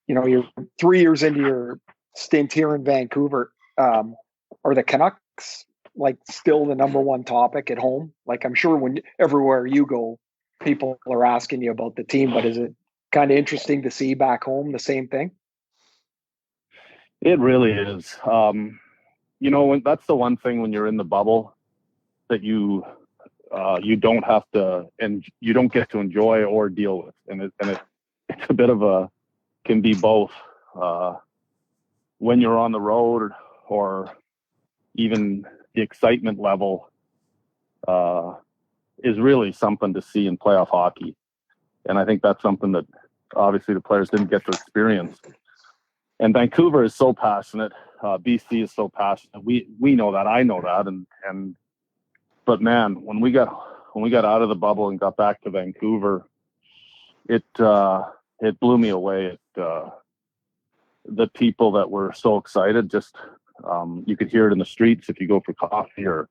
you're 3 years into your stint here in Vancouver. Are the Canucks like still the number one topic at home? Like, I'm sure everywhere you go, people are asking you about the team, but is it kind of interesting to see back home the same thing? It really is. That's the one thing when you're in the bubble that you don't have to, and you don't get to enjoy or deal with, and it's a bit of can be both. When you're on the road, or even the excitement level is really something to see in playoff hockey, and I think that's something that obviously the players didn't get to experience. And Vancouver is so passionate. BC is so passionate. We know that. I know that. But man, when we got out of the bubble and got back to Vancouver, it blew me away. The people that were so excited, just you could hear it in the streets if you go for coffee or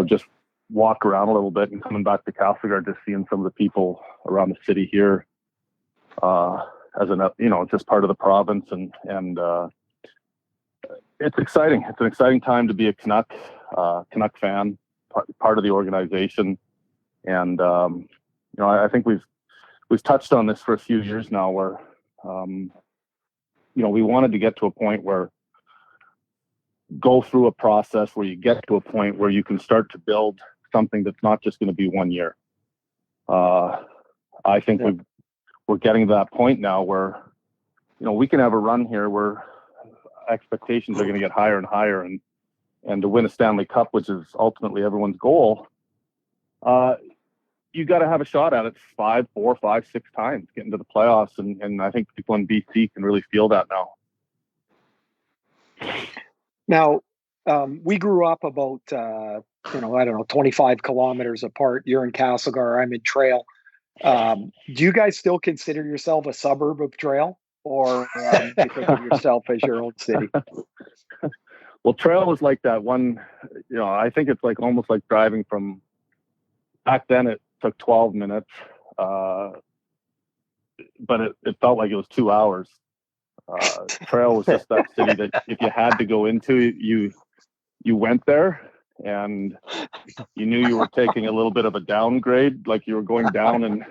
just walk around a little bit, and coming back to Castlegar, just seeing some of the people around the city here as just part of the province, and it's exciting. It's an exciting time to be a Canuck fan, part of the organization, and I think we've touched on this for a few years now, where we wanted to get to a point where go through a process where you get to a point where you can start to build something that's not just going to be 1 year. I think we're getting to that point now where we can have a run here where expectations are going to get higher and higher, and to win a Stanley Cup, which is ultimately everyone's goal, you got to have a shot at it 5, 4, 5, 6 times, get into the playoffs, and I think people in BC can really feel that now. Now, we grew up about, I don't know, 25 kilometers apart. You're in Castlegar, I'm in Trail. Do you guys still consider yourself a suburb of Trail, or do you think of yourself as your own city? Well, Trail was like that one, I think it's like almost like driving from, back then it took 12 minutes, but it felt like it was 2 hours. Trail was just that city that if you had to go into, you went there, and you knew you were taking a little bit of a downgrade, like you were going down in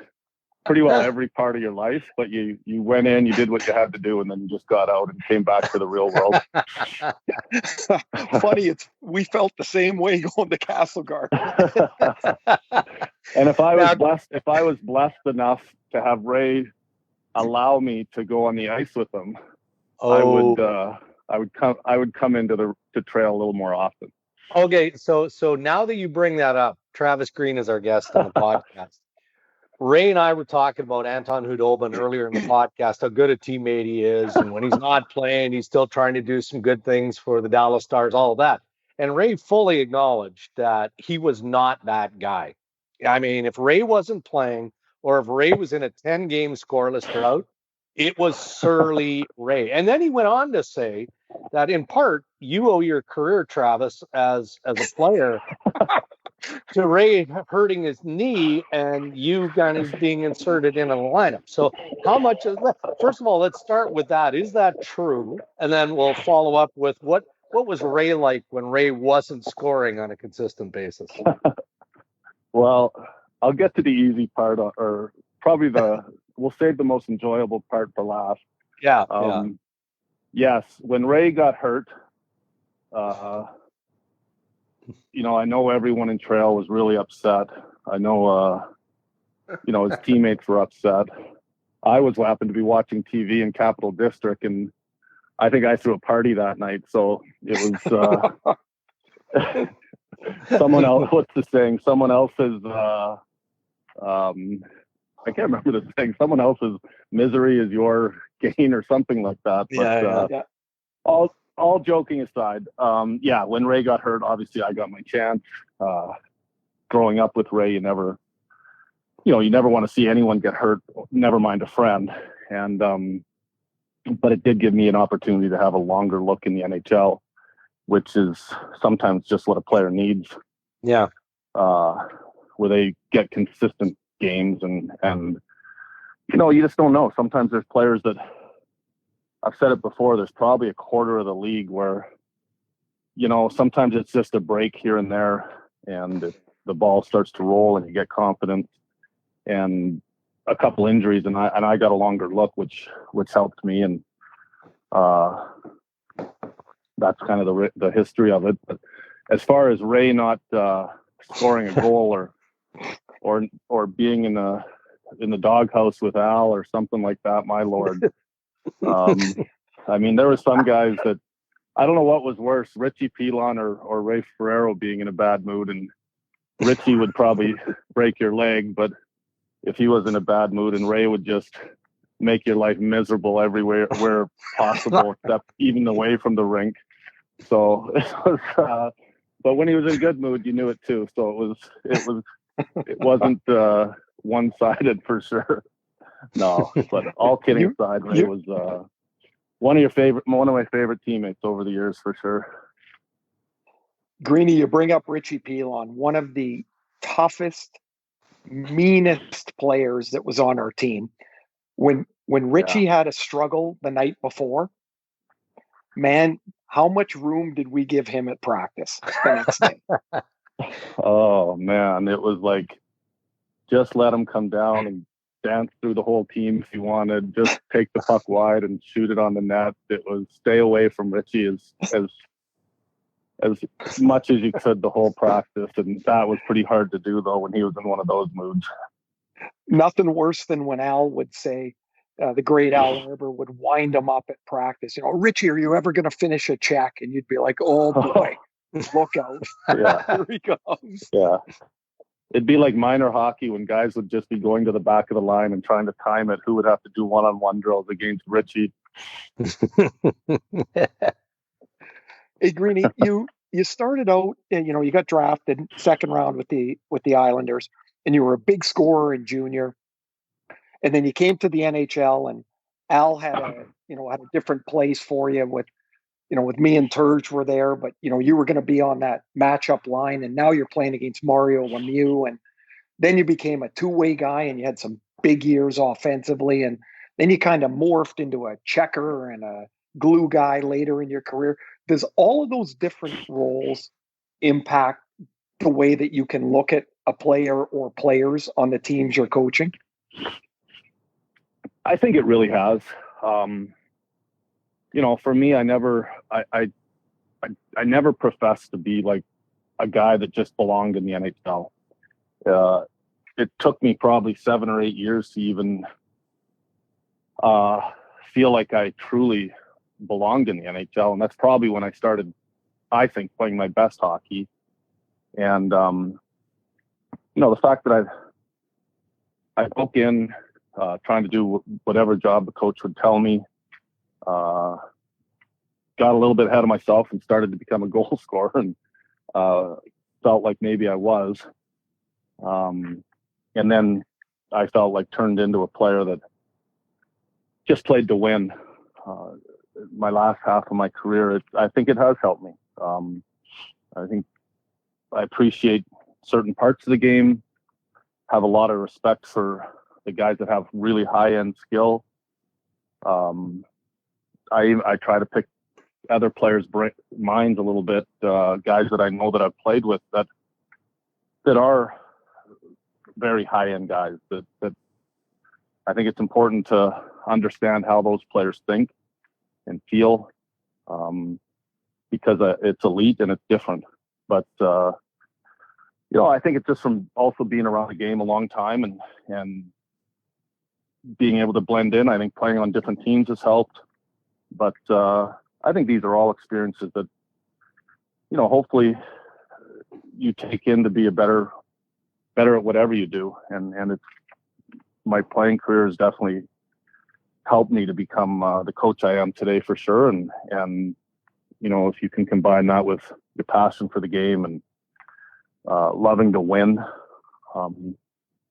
pretty well every part of your life, but you went in, you did what you had to do, and then you just got out and came back to the real world. Funny, we felt the same way going to Castlegar. And if I was blessed enough to have Ray allow me to go on the ice with him, I would come into the Trail a little more often. Okay, so now that you bring that up, Travis Green is our guest on the podcast. Ray and I were talking about Anton Hudobin earlier in the podcast, how good a teammate he is, and when he's not playing, he's still trying to do some good things for the Dallas Stars, all of that. And Ray fully acknowledged that he was not that guy. I mean, if Ray wasn't playing, or if Ray was in a 10-game scoreless drought, it was surly Ray. And then he went on to say that in part, you owe your career, Travis, as a player, to Ray hurting his knee and you guys being inserted in a lineup. So how much of that? First of all, let's start with that. Is that true? And then we'll follow up with what was Ray like when Ray wasn't scoring on a consistent basis? Well, I'll get to the easy part, or probably we'll save the most enjoyable part for last. Yeah. Yes, when Ray got hurt, I know everyone in Trail was really upset. I know, his teammates were upset. I happened to be watching TV in Capital District, and I think I threw a party that night. So it was someone else. What's the saying? Someone else's. I can't remember the saying. Someone else's misery is your gain, or something like that. But yeah. All joking aside, when Ray got hurt, obviously I got my chance. Growing up with Ray, you never want to see anyone get hurt, never mind a friend. And but it did give me an opportunity to have a longer look in the NHL, which is sometimes just what a player needs. Yeah. Where they get consistent games, and you just don't know. Sometimes there's players that, I've said it before, there's probably a quarter of the league where, sometimes it's just a break here and there, and the ball starts to roll and you get confidence, and a couple injuries, and I got a longer look, which helped me, and that's kind of the history of it. But as far as Ray not scoring a goal or being in the doghouse with Al or something like that, my Lord. I mean, there were some guys that, I don't know what was worse, Richie Pilon or Ray Ferrero being in a bad mood. And Richie would probably break your leg, but if he was in a bad mood, and Ray would just make your life miserable everywhere where possible, except even away from the rink. So it was, but when he was in a good mood, you knew it too. So it wasn't one-sided for sure. No, but all kidding aside, Ray was one of my favorite teammates over the years for sure. Greenie, you bring up Richie Pilon, one of the toughest, meanest players that was on our team. When Richie had a struggle the night before, man, how much room did we give him at practice the next day? Oh man, it was like, just let him come down and dance through the whole team if you wanted. Just take the puck wide and shoot it on the net. It was stay away from Richie as much as you could the whole practice, and that was pretty hard to do though when he was in one of those moods. Nothing worse than when Al would say, the great Al Arbor would wind him up at practice. Richie, are you ever going to finish a check? And you'd be like, oh boy, look out. Yeah. Here he comes. Yeah. It'd be like minor hockey when guys would just be going to the back of the line and trying to time it. Who would have to do one-on-one drills against Richie? Hey, Greeny, you started out, you got drafted second round with the Islanders, and you were a big scorer in junior. And then you came to the NHL, and Al had a different place for you with me and Turge were there, but you were going to be on that matchup line, and now you're playing against Mario Lemieux, and then you became a two-way guy, and you had some big years offensively, and then you kind of morphed into a checker and a glue guy later in your career. Does all of those different roles impact the way that you can look at a player or players on the teams you're coaching? I think it really has. For me, I never professed to be like a guy that just belonged in the NHL. It took me probably 7 or 8 years to even feel like I truly belonged in the NHL, and that's probably when I started, I think, playing my best hockey. And the fact that I broke in, trying to do whatever job the coach would tell me, got a little bit ahead of myself and started to become a goal scorer, and felt like maybe I was. And then I felt like turned into a player that just played to win. My last half of my career, I think it has helped me. I think I appreciate certain parts of the game, have a lot of respect for the guys that have really high-end skill. I try to pick other players' minds a little bit, guys that I know that I've played with that are very high-end guys that I think it's important to understand how those players think and feel, because it's elite and it's different. But I think it's just from also being around the game a long time and being able to blend in. I think playing on different teams has helped. But I think these are all experiences that, hopefully you take in to be a better at whatever you do. And it's, my playing career has definitely helped me to become the coach I am today, for sure. And if you can combine that with your passion for the game and loving to win,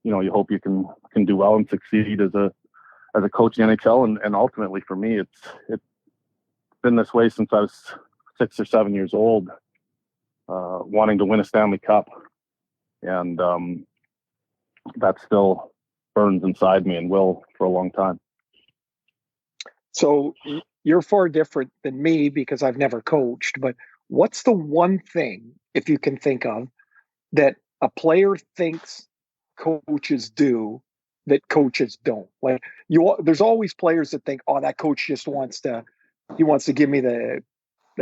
you hope you can do well and succeed as a coach in the NHL. And ultimately for me, it's been this way since I was 6 or 7 years old, wanting to win a Stanley Cup. And that still burns inside me and will for a long time. So you're far different than me because I've never coached, but what's the one thing, if you can think of, that a player thinks coaches do that coaches don't? Like, there's always players that think, oh, that coach just wants to give me the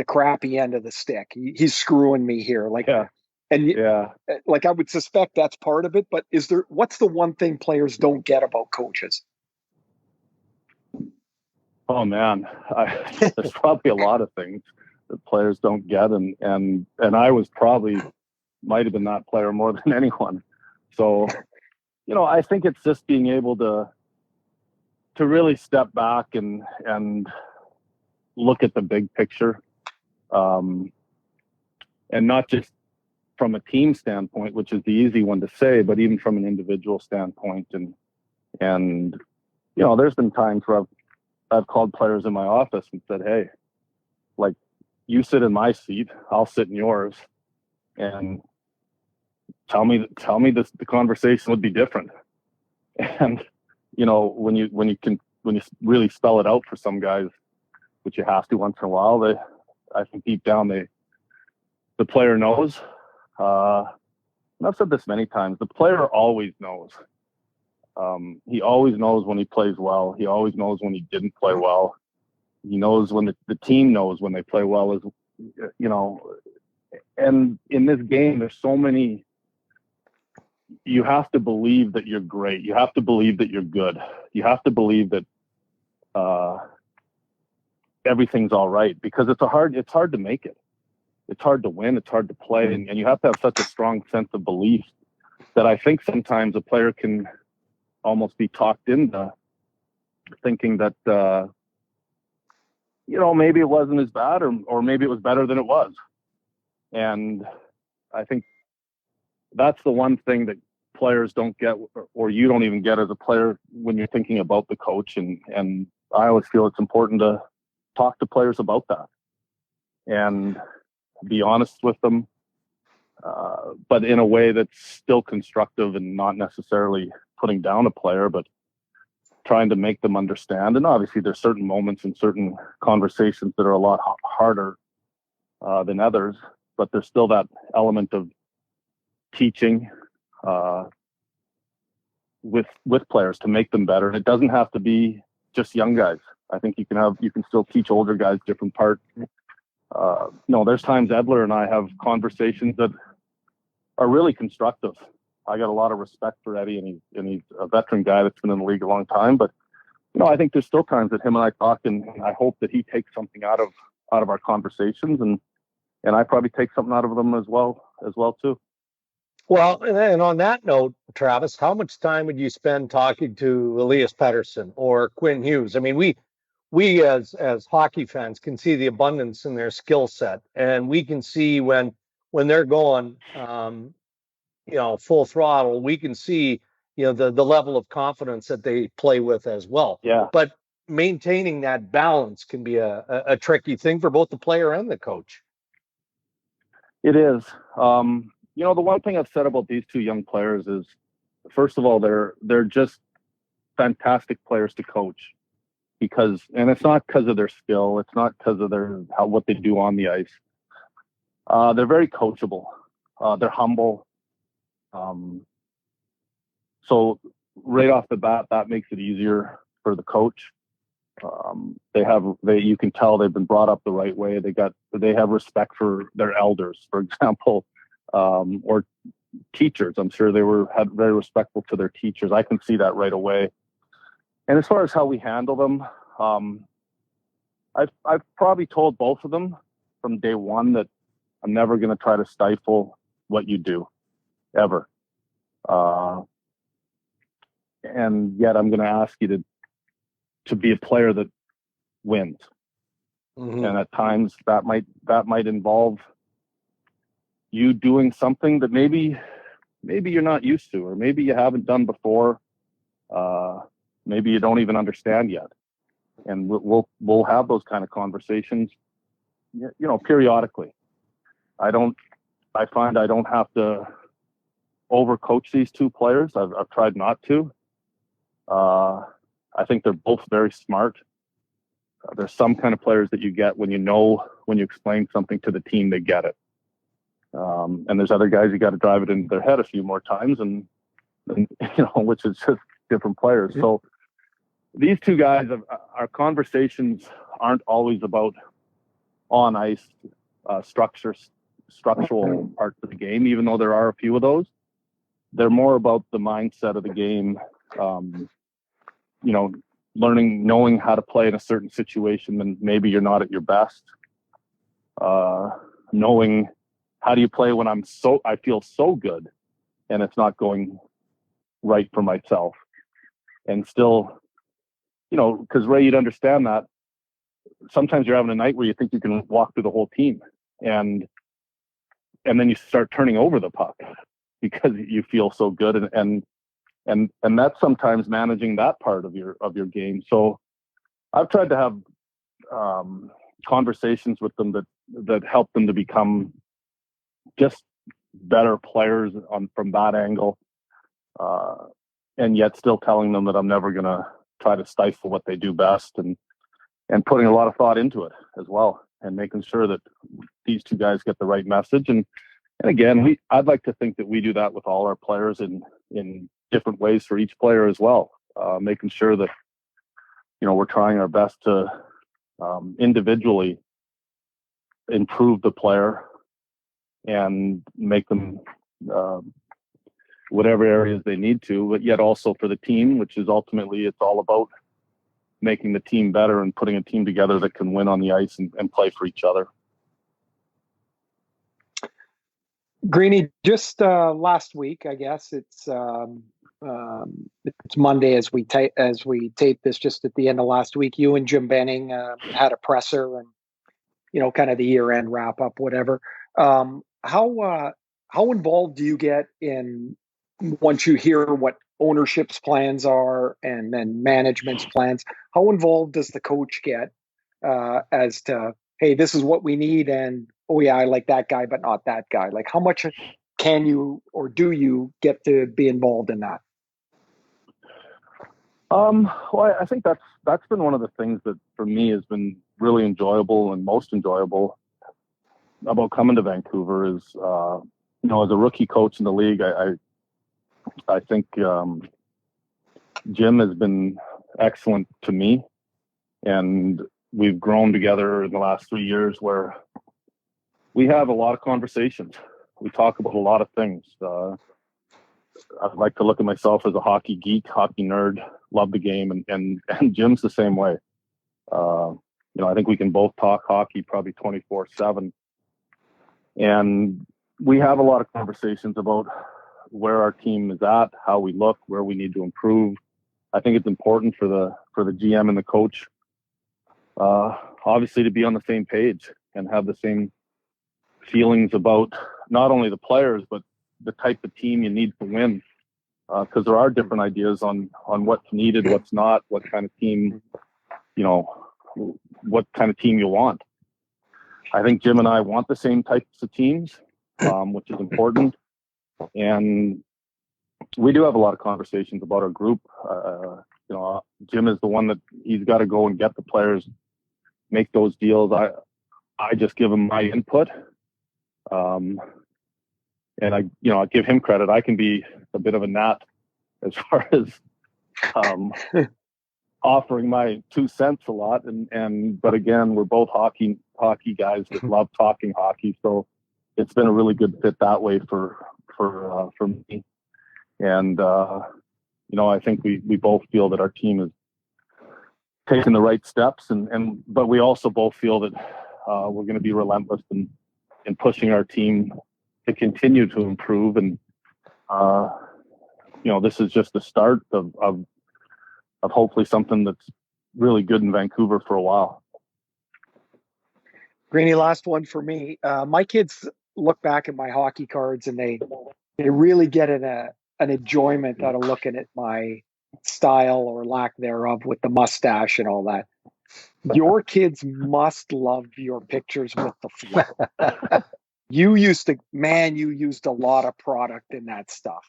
crappy end of the stick. He's screwing me here. Like, yeah. And like, I would suspect that's part of it, but what's the one thing players don't get about coaches? Oh man, there's probably a lot of things that players don't get. And I was might have been that player more than anyone. So, I think it's just being able to really step back and look at the big picture. And not just from a team standpoint, which is the easy one to say, but even from an individual standpoint. And there's been times where I've called players in my office and said, hey, like, you sit in my seat, I'll sit in yours, and tell me this, the conversation would be different. And when you really spell it out for some guys, which you have to once in a while, I think deep down the player knows. And I've said this many times, the player always knows. He always knows when he plays well. He always knows when he didn't play well. He knows when the team knows when they play well, and in this game, there's so many, you have to believe that you're great. You have to believe that you're good. You have to believe that everything's all right, because it's hard to make it. It's hard to win. It's hard to play, and you have to have such a strong sense of belief that I think sometimes a player can almost be talked into thinking that maybe it wasn't as bad, or maybe it was better than it was. And I think that's the one thing that players don't get, or you don't even get as a player when you're thinking about the coach. And I always feel it's important to talk to players about that and be honest with them, but in a way that's still constructive and not necessarily putting down a player, but trying to make them understand. And obviously there's certain moments and certain conversations that are a lot harder than others, but there's still that element of teaching with players to make them better. And it doesn't have to be just young guys. I think you can still teach older guys different parts. There's times Edler and I have conversations that are really constructive. I got a lot of respect for Eddie, and he's a veteran guy that's been in the league a long time. But I think there's still times that him and I talk, and I hope that he takes something out of our conversations, and I probably take something out of them as well too. Well, and on that note, Travis, how much time would you spend talking to Elias Pettersson or Quinn Hughes? I mean, we as hockey fans can see the abundance in their skill set, and we can see when they're going, full throttle. We can see, the level of confidence that they play with as well. Yeah. But maintaining that balance can be a tricky thing for both the player and the coach. It is. The one thing I've said about these two young players is, first of all, they're just fantastic players to coach, and it's not because of their skill. It's not because of what they do on the ice. They're very coachable. They're humble. So right off the bat, that makes it easier for the coach. You can tell they've been brought up the right way. They have respect for their elders, for example, or teachers. I'm sure they had very respectful to their teachers. I can see that right away. And as far as how we handle them, I've probably told both of them from day one that I'm never going to try to stifle what you do, ever. And yet I'm going to ask you to be a player that wins. Mm-hmm. And at times that might involve you doing something that maybe you're not used to, or maybe you haven't done before. Maybe you don't even understand yet. And we'll have those kind of conversations, periodically. I find I don't have to overcoach these two players. I've tried not to. I think they're both very smart. There's some kind of players that you get when you explain something to the team, they get it. And there's other guys you got to drive it into their head a few more times, and which is just different players. Mm-hmm. So these two guys, our conversations aren't always about on ice structural parts of the game, even though there are a few of those. They're more about the mindset of the game. Knowing how to play in a certain situation when maybe you're not at your best. Knowing how do you play when I feel so good and it's not going right for myself. And still, because Ray, you'd understand that sometimes you're having a night where you think you can walk through the whole team, and then you start turning over the puck because you feel so good, and that's sometimes managing that part of your game. So I've tried to have conversations with them that help them to become just better players from that angle, and yet still telling them that I'm never going to try to stifle what they do best, and putting a lot of thought into it as well, and making sure that these two guys get the right message. And again, I'd like to think that we do that with all our players in different ways for each player as well, making sure that we're trying our best to individually improve the player and make them whatever areas they need to, but yet also for the team, which is ultimately it's all about making the team better and putting a team together that can win on the ice and play for each other. Greeny, just last week, I guess it's Monday as we tape this. Just at the end of last week, you and Jim Benning had a presser, and kind of the year-end wrap-up, whatever. How involved do you get in once you hear what ownership's plans are and then management's plans? How involved does the coach get as to, hey, this is what we need, and oh yeah, I like that guy, but not that guy? Like, how much can you or do you get to be involved in that? Well, I think that's been one of the things that for me has been really enjoyable and most enjoyable about coming to Vancouver is, as a rookie coach in the league, I think Jim has been excellent to me, and we've grown together in the last 3 years where we have a lot of conversations. We talk about a lot of things. I'd like to look at myself as a hockey geek, hockey nerd, love the game, and Jim's the same way. I think we can both talk hockey probably 24/7. And we have a lot of conversations about where our team is at, how we look, where we need to improve. I think it's important for the GM and the coach, obviously, to be on the same page and have the same feelings about not only the players, but the type of team you need to win. Because there are different ideas on what's needed, what's not, what kind of team, what kind of team you want. I think Jim and I want the same types of teams, which is important. And we do have a lot of conversations about our group. Jim is the one that he's got to go and get the players, make those deals. I just give him my input. And I give him credit. I can be a bit of a gnat as far as offering my 2 cents a lot. But again, we're both hockey guys that love talking hockey. So it's been a really good fit that way for me. And, I think we both feel that our team is taking the right steps but we also both feel that we're going to be relentless in pushing our team to continue to improve. And, this is just the start of hopefully something that's really good in Vancouver for a while. Greeny, last one for me. My kids look back at my hockey cards and they really get an enjoyment out of looking at my style or lack thereof with the mustache and all that. Your kids must love your pictures with the flip. You used a lot of product in that stuff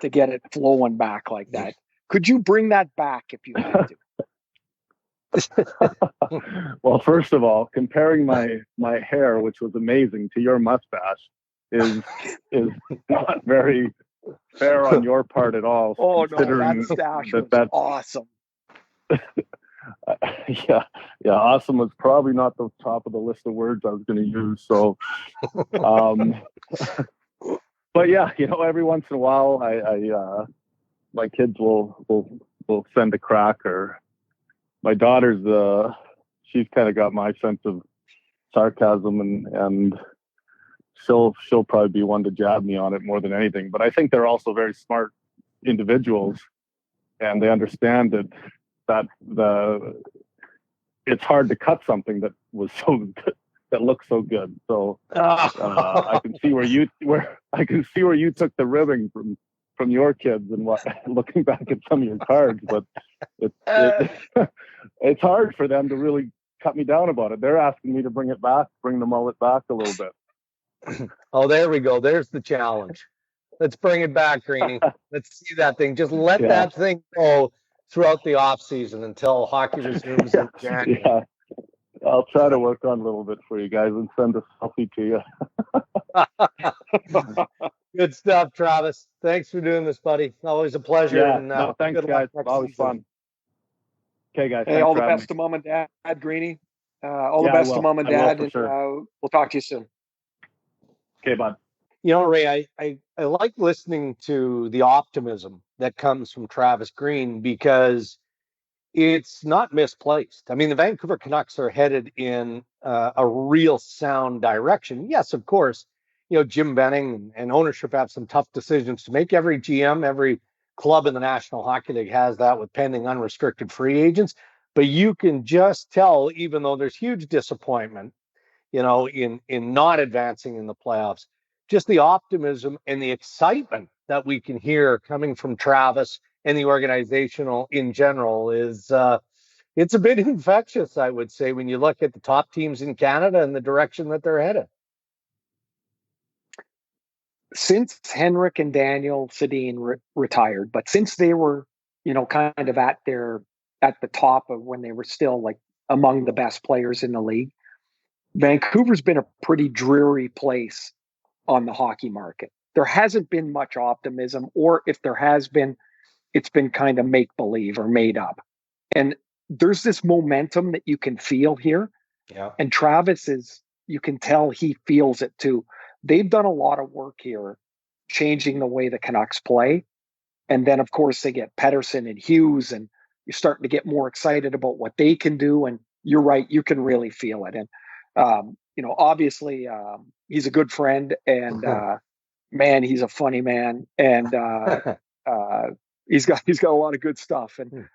to get it flowing back like that. Could you bring that back if you had to? Well, first of all, comparing my hair, which was amazing, to your mustache is not very fair on your part at all. Oh no, that mustache was awesome. Yeah, awesome was probably not the top of the list of words I was going to use. So, but yeah, every once in a while, I my kids will send a crack, or my daughter's she's kind of got my sense of sarcasm, and she'll probably be one to jab me on it more than anything. But I think they're also very smart individuals, and they understand that it's hard to cut something that was so good, that looks so good. So I can see where you took the ribbing from your kids and looking back at some of your cards, but it's hard for them to really cut me down about it. They're asking me to bring the mullet back a little bit. Oh, there we go. There's the challenge. Let's bring it back, Greeny. Let's see that thing. Just let that thing go throughout the off season until hockey resumes in January. Yeah. I'll try to work on a little bit for you guys and send a selfie to you. Good stuff, Travis. Thanks for doing this, buddy. Always a pleasure. Yeah, and, thanks, guys. Always fun. Okay, guys. Hey, all the best to Mom and Dad, Greeny. All the best to Mom and Dad, and we'll talk to you soon. Okay, bud. Ray, I like listening to the optimism that comes from Travis Green, because it's not misplaced. I mean, the Vancouver Canucks are headed in a real sound direction. Yes, of course, Jim Benning and ownership have some tough decisions to make. Every GM, every club in the National Hockey League has that with pending unrestricted free agents. But you can just tell, even though there's huge disappointment, in not advancing in the playoffs, just the optimism and the excitement that we can hear coming from Travis and the organizational in general is it's a bit infectious, I would say, when you look at the top teams in Canada and the direction that they're headed. Since Henrik and Daniel Sedin retired, but since they were, kind of at the top of when they were still like among the best players in the league, Vancouver's been a pretty dreary place on the hockey market. There hasn't been much optimism, or if there has been, it's been kind of make believe or made up. And there's this momentum that you can feel here. Yeah. And Travis you can tell he feels it too. They've done a lot of work here, changing the way the Canucks play. And then, of course, they get Pettersson and Hughes, and you're starting to get more excited about what they can do. And you're right, you can really feel it. And, obviously, he's a good friend, and man, he's a funny man. And he's got a lot of good stuff. And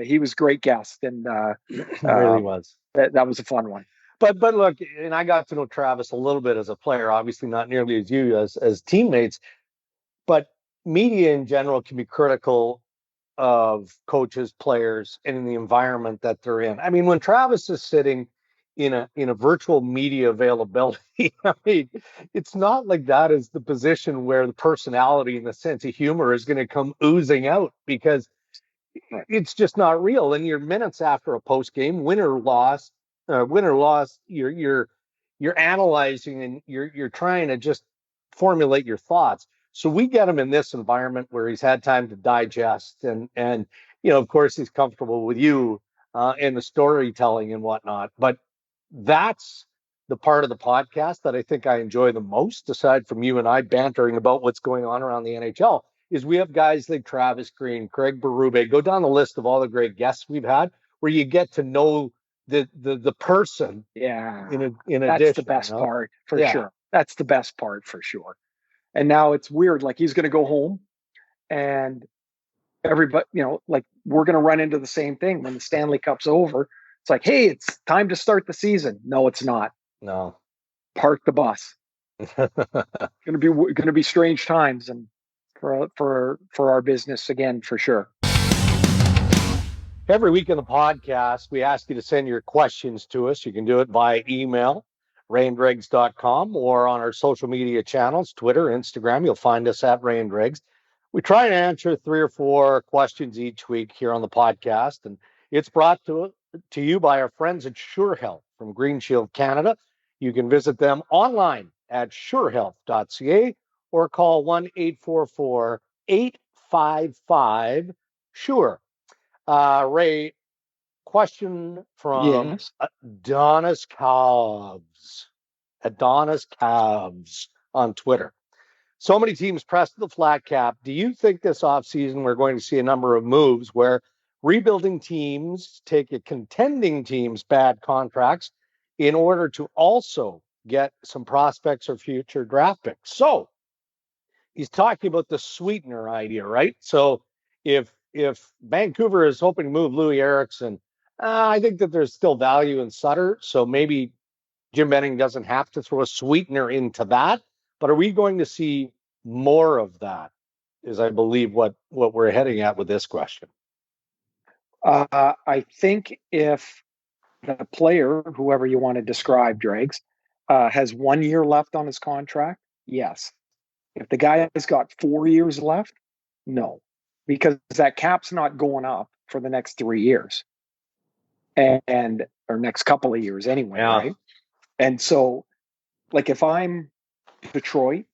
he was a great guest, and really was. That was a fun one. But look, and I got to know Travis a little bit as a player, obviously not nearly as you as teammates, but media in general can be critical of coaches, players, and in the environment that they're in. I mean, when Travis is sitting in a virtual media availability, I mean, it's not like that is the position where the personality and the sense of humor is going to come oozing out, because it's just not real. And your minutes after a post game, win or loss, you're analyzing and you're trying to just formulate your thoughts. So we get him in this environment where he's had time to digest, and of course he's comfortable with you and the storytelling and whatnot. But that's the part of the podcast that I think I enjoy the most, aside from you and I bantering about what's going on around the NHL, is we have guys like Travis Green, Craig Berube, go down the list of all the great guests we've had, where you get to know the person. Yeah. In that's addition, the best part for sure. That's the best part for sure. And now it's weird. Like, he's going to go home, and everybody, like, we're going to run into the same thing when the Stanley Cup's over. It's like, hey, it's time to start the season. No, it's not. No. Park the bus. Going to be strange times, and for our business again, for sure. Every week in the podcast, we ask you to send your questions to us. You can do it via email, rayanddregs.com, or on our social media channels, Twitter, Instagram. You'll find us at Ray and Dregs. We try to answer 3 or 4 questions each week here on the podcast, and it's brought to you by our friends at Sure Health from Green Shield Canada. You can visit them online at surehealth.ca or call 1-844-855-SURE. Ray, question from Adonis Cavs on Twitter. So many teams pressed the flat cap. Do you think this offseason we're going to see a number of moves where rebuilding teams take a contending team's bad contracts in order to also get some prospects or future draft picks? So he's talking about the sweetener idea, right? So if Vancouver is hoping to move Louis Eriksson, I think that there's still value in Sutter. So maybe Jim Benning doesn't have to throw a sweetener into that. But are we going to see more of that? Is, I believe, what we're heading at with this question. I think if the player, whoever you want to describe, Dregs, has 1 year left on his contract, yes. If the guy has got 4 years left, no, because that cap's not going up for the next 3 years, and or next couple of years anyway, right? And so, like, if I'm Detroit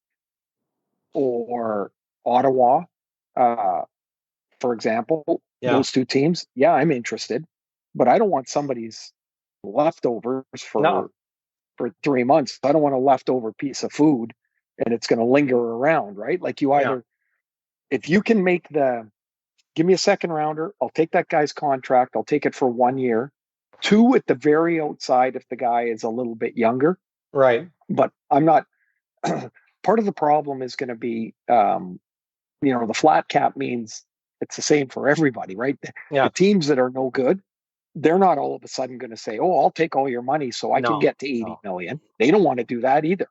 or Ottawa, for example, those two teams, I'm interested, but I don't want somebody's leftovers for 3 months. I don't want a leftover piece of food and it's going to linger around, right? Like, you either, if you can make the Give me a second rounder. I'll take that guy's contract. I'll take it for 1 year. 2 at the very outside if the guy is a little bit younger. Right. But I'm not. Part of the problem is going to be, the flat cap means it's the same for everybody, right? Yeah. The teams that are no good, they're not all of a sudden going to say, "Oh, I'll take all your money so I can get to 80 million." They don't want to do that either.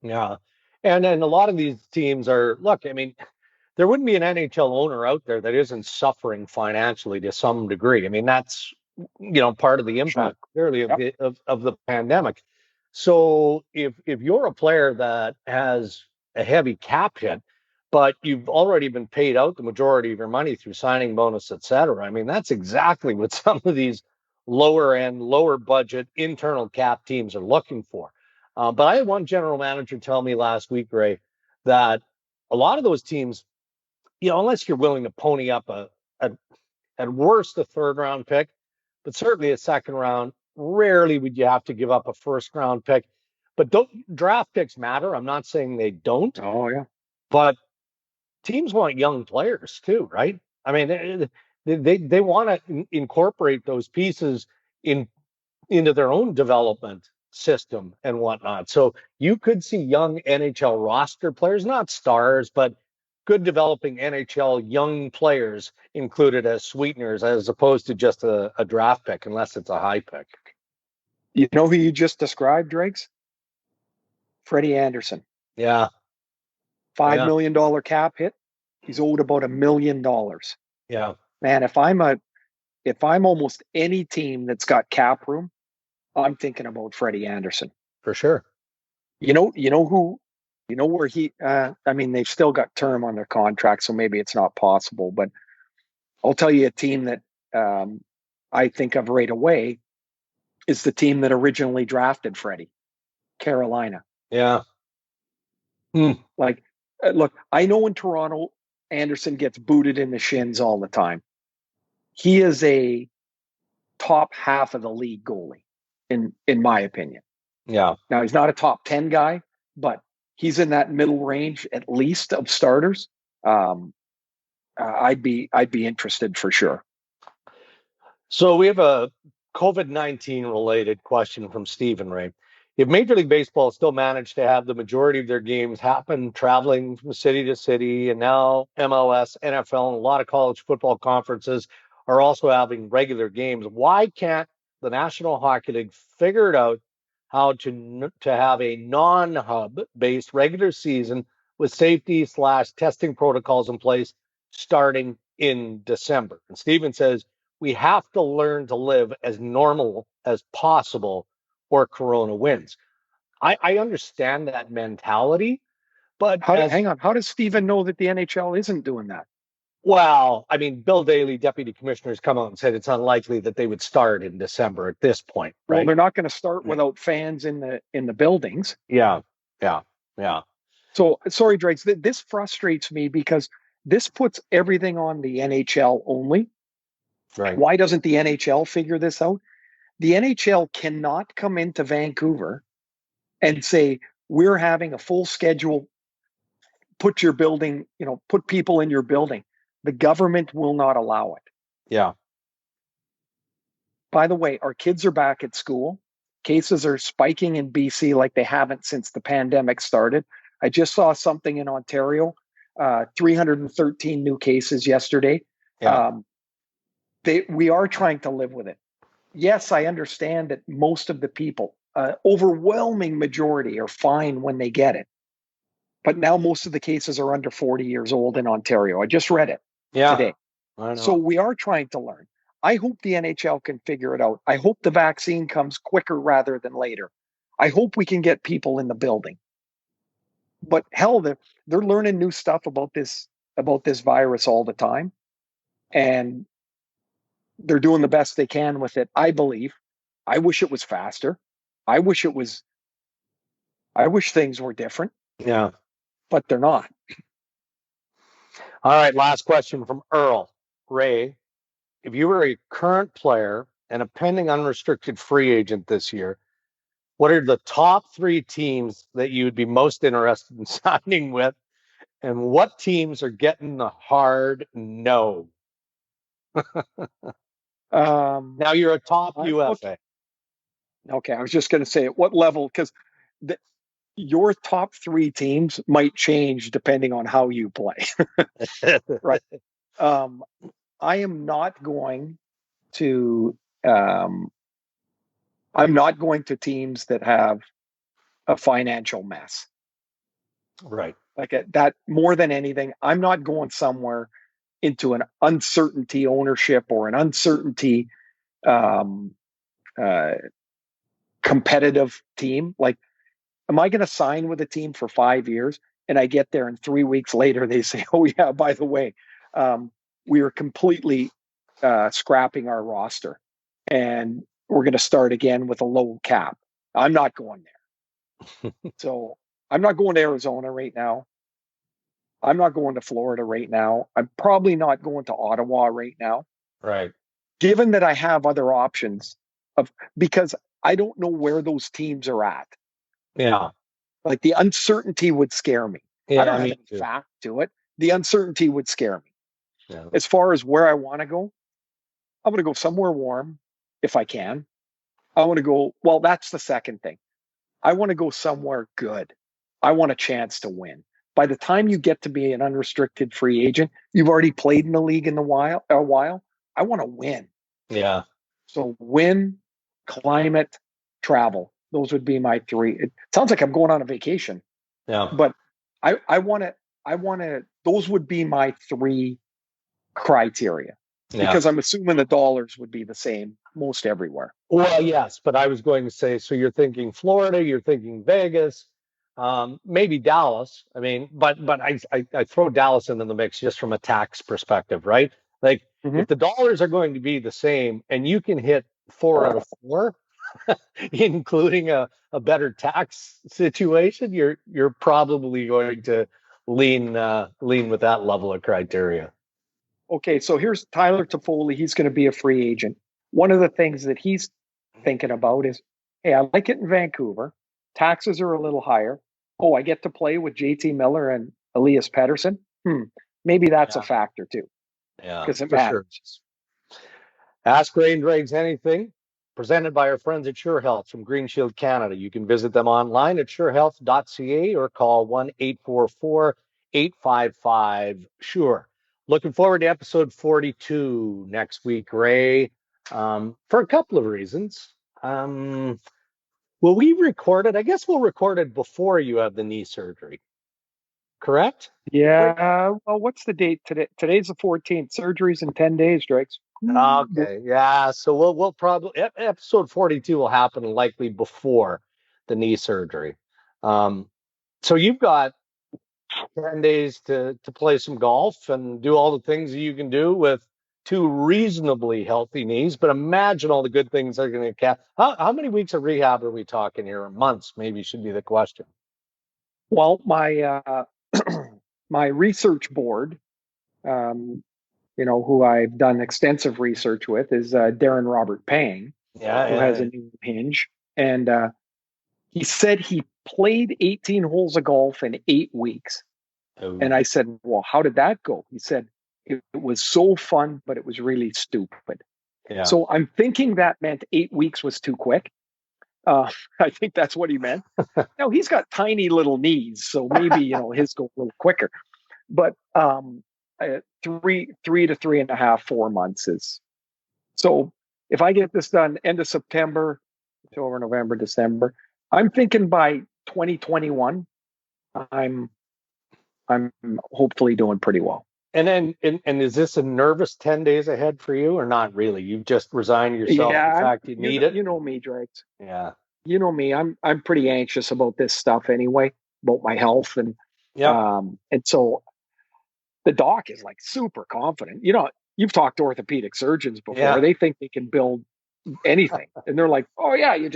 Yeah. And then a lot of these teams are, look, I mean, there wouldn't be an NHL owner out there that isn't suffering financially to some degree. I mean, that's part of the impact clearly of the pandemic. So if you're a player that has a heavy cap hit, but you've already been paid out the majority of your money through signing bonus, et cetera, I mean, that's exactly what some of these lower end, lower budget internal cap teams are looking for. But I had one general manager tell me last week, Ray, that a lot of those teams, unless you're willing to pony up at worst a third round pick, but certainly a second round, rarely would you have to give up a first round pick. But draft picks matter. I'm not saying they don't. Oh, yeah. But teams want young players too, right? I mean, they want to incorporate those pieces into their own development system and whatnot. So you could see young NHL roster players, not stars, but good developing NHL young players included as sweeteners as opposed to just a draft pick, unless it's a high pick. You know who you just described, Dregs? Freddie Anderson. Yeah. $5 million cap hit. He's owed about $1 million. Yeah. Man, if I'm almost any team that's got cap room, I'm thinking about Freddie Anderson. For sure. Where he, they've still got term on their contract, so maybe it's not possible, but I'll tell you a team that I think of right away is the team that originally drafted Freddie, Carolina. Yeah. Look, I know in Toronto, Anderson gets booted in the shins all the time. He is a top half of the league goalie, in my opinion. Yeah. Now, he's not a top 10 guy, but he's in that middle range at least of starters. I'd be interested for sure. So we have a COVID-19 related question from Stephen Ray. If Major League Baseball still managed to have the majority of their games happen traveling from city to city, and now MLS, NFL, and a lot of college football conferences are also having regular games, why can't the National Hockey League figure it out how to have a non-hub based regular season with safety/testing protocols in place starting in December? And Stephen says, we have to learn to live as normal as possible or Corona wins. I understand that mentality, but hang on. How does Stephen know that the NHL isn't doing that? Well, I mean, Bill Daly, deputy commissioner, has come out and said it's unlikely that they would start in December at this point. Right? Well, they're not going to start without fans in the buildings. Yeah. So, sorry, Dregs, this frustrates me because this puts everything on the NHL only. Right. Why doesn't the NHL figure this out? The NHL cannot come into Vancouver and say, we're having a full schedule, put people in your building. The government will not allow it. Yeah. By the way, our kids are back at school. Cases are spiking in BC like they haven't since the pandemic started. I just saw something in Ontario, 313 new cases yesterday. Yeah. We are trying to live with it. Yes, I understand that most of the people, overwhelming majority, are fine when they get it. But now most of the cases are under 40 years old in Ontario. I just read it today. I know. So we are trying to learn. I hope the NHL can figure it out. I hope the vaccine comes quicker rather than later. I hope we can get people in the building. But hell, they're learning new stuff about this virus all the time. And they're doing the best they can with it, I believe. I wish it was faster. I wish things were different. Yeah. But they're not. All right, last question from Earl. Ray, if you were a current player and a pending unrestricted free agent this year, what are the top 3 teams that you would be most interested in signing with? And what teams are getting the hard no? Now you're a top UFA. Okay, I was just going to say at what level, because your top three teams might change depending on how you play. Right. I am not going to. I'm not going to teams that have a financial mess. Right. Like that more than anything, I'm not going somewhere into an uncertainty ownership or an uncertainty um, uh, competitive team. Like, am I going to sign with a team for 5 years and I get there and 3 weeks later they say, "Oh yeah, by the way, we are completely scrapping our roster and we're going to start again with a low cap." I'm not going there. So I'm not going to Arizona right now. I'm not going to Florida right now. I'm probably not going to Ottawa right now. Right. Given that I have other options because I don't know where those teams are at. Yeah. Like the uncertainty would scare me. I don't have any too. fact to it. The uncertainty would scare me. Yeah. As far as where I want to go, I'm going to go somewhere warm if I can. I want to go, well, that's the second thing. I want to go somewhere good. I want a chance to win. By the time you get to be an unrestricted free agent, you've already played in the league a while. I want to win. Yeah. So win, climate, travel. Those would be my three. It sounds like I'm going on a vacation. Yeah. But I want to, those would be my three criteria because I'm assuming the dollars would be the same most everywhere. Well, yes, but I was going to say, so you're thinking Florida, you're thinking Vegas, maybe Dallas. I mean, but I throw Dallas into the mix just from a tax perspective, right? Like if the dollars are going to be the same and you can hit 4 out of 4, including a better tax situation, you're probably going to lean with that level of criteria. Okay, so here's Tyler Toffoli. He's going to be a free agent. One of the things that he's thinking about is, hey, I like it in Vancouver. Taxes are a little higher. Oh, I get to play with JT Miller and Elias Pettersson. Maybe that's a factor too. Yeah, because it for matters. sure. Ask Ray and Dregs anything. Presented by our friends at Sure Health from Green Shield Canada. You can visit them online at surehealth.ca or call 1-844-855-SURE. Looking forward to episode 42 next week, Ray, for a couple of reasons. Will we record it? I guess we'll record it before you have the knee surgery. Correct? Yeah. Well, what's the date today? Today's the 14th. Surgery's in 10 days, Dregs. Okay. Yeah. So we'll probably episode 42 will happen likely before the knee surgery. So you've got 10 days to play some golf and do all the things that you can do with two reasonably healthy knees. But imagine all the good things that are going to cap. How many weeks of rehab are we talking here? Months, maybe, should be the question. Well, my my research board, who I've done extensive research with, is Darren Robert Pang, who has a new hinge, and he said he played 18 holes of golf in 8 weeks. Oh. And I said, "Well, how did that go?" He said, "It was so fun, but it was really stupid." Yeah. So I'm thinking that meant 8 weeks was too quick. I think that's what he meant. Now he's got tiny little knees, so maybe his go a little quicker. But 3 to 3.5, 4 months is so. If I get this done end of September, October, November, December, I'm thinking by 2021, I'm hopefully doing pretty well. And then, and is this a nervous 10 days ahead for you or not really? You've just resigned yourself to the fact you need it? You know me, Dregs. Yeah. You know me. I'm pretty anxious about this stuff anyway, about my health. And so the doc is like super confident. You've talked to orthopedic surgeons before. Yeah. They think they can build anything. And they're like, "Oh yeah, you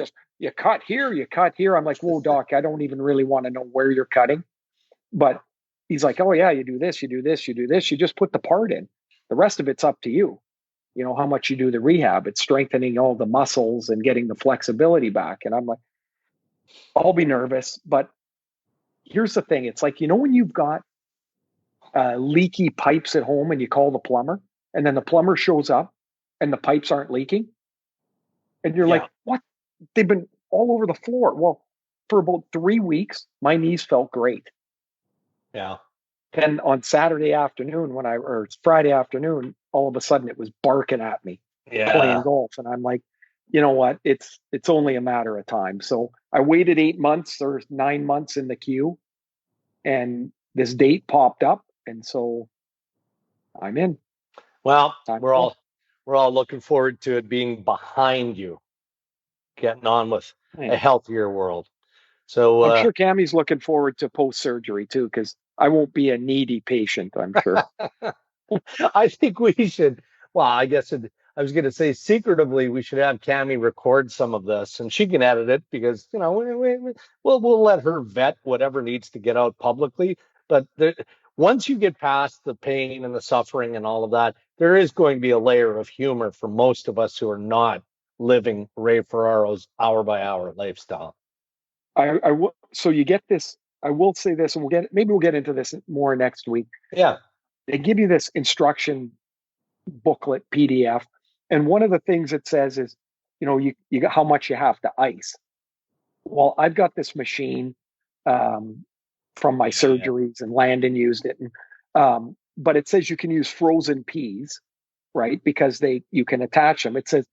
cut here, you cut here." I'm like, "Whoa, doc, I don't even really want to know where you're cutting." But he's like, "Oh yeah, you do this, you do this, you do this. You just put the part in. The rest of it's up to you. How much you do the rehab. It's strengthening all the muscles and getting the flexibility back." And I'm like, I'll be nervous. But here's the thing. It's like, when you've got leaky pipes at home and you call the plumber, and then the plumber shows up and the pipes aren't leaking. And you're like, what? They've been all over the floor. Well, for about 3 weeks, my knees felt great. Yeah. And on Saturday afternoon, or Friday afternoon, all of a sudden it was barking at me playing golf. And I'm like, you know what? It's only a matter of time. So I waited 8 months or 9 months in the queue, and this date popped up. And so I'm in. Well, we're all looking forward to it being behind you, getting on with a healthier world. So I'm sure Cammie's looking forward to post-surgery too, because I won't be a needy patient, I'm sure. I think we should, well, I guess I was going to say secretively, we should have Cammie record some of this and she can edit it because, you know, we'll let her vet whatever needs to get out publicly. But once you get past the pain and the suffering and all of that, there is going to be a layer of humor for most of us who are not living Ray Ferraro's hour-by-hour lifestyle. So you get this. I will say this, and maybe we'll get into this more next week. Yeah. They give you this instruction booklet PDF, and one of the things it says is, you know, you got how much you have to ice. Well, I've got this machine from my surgeries, and Landon used it, and but it says you can use frozen peas, right? Because you can attach them. It says,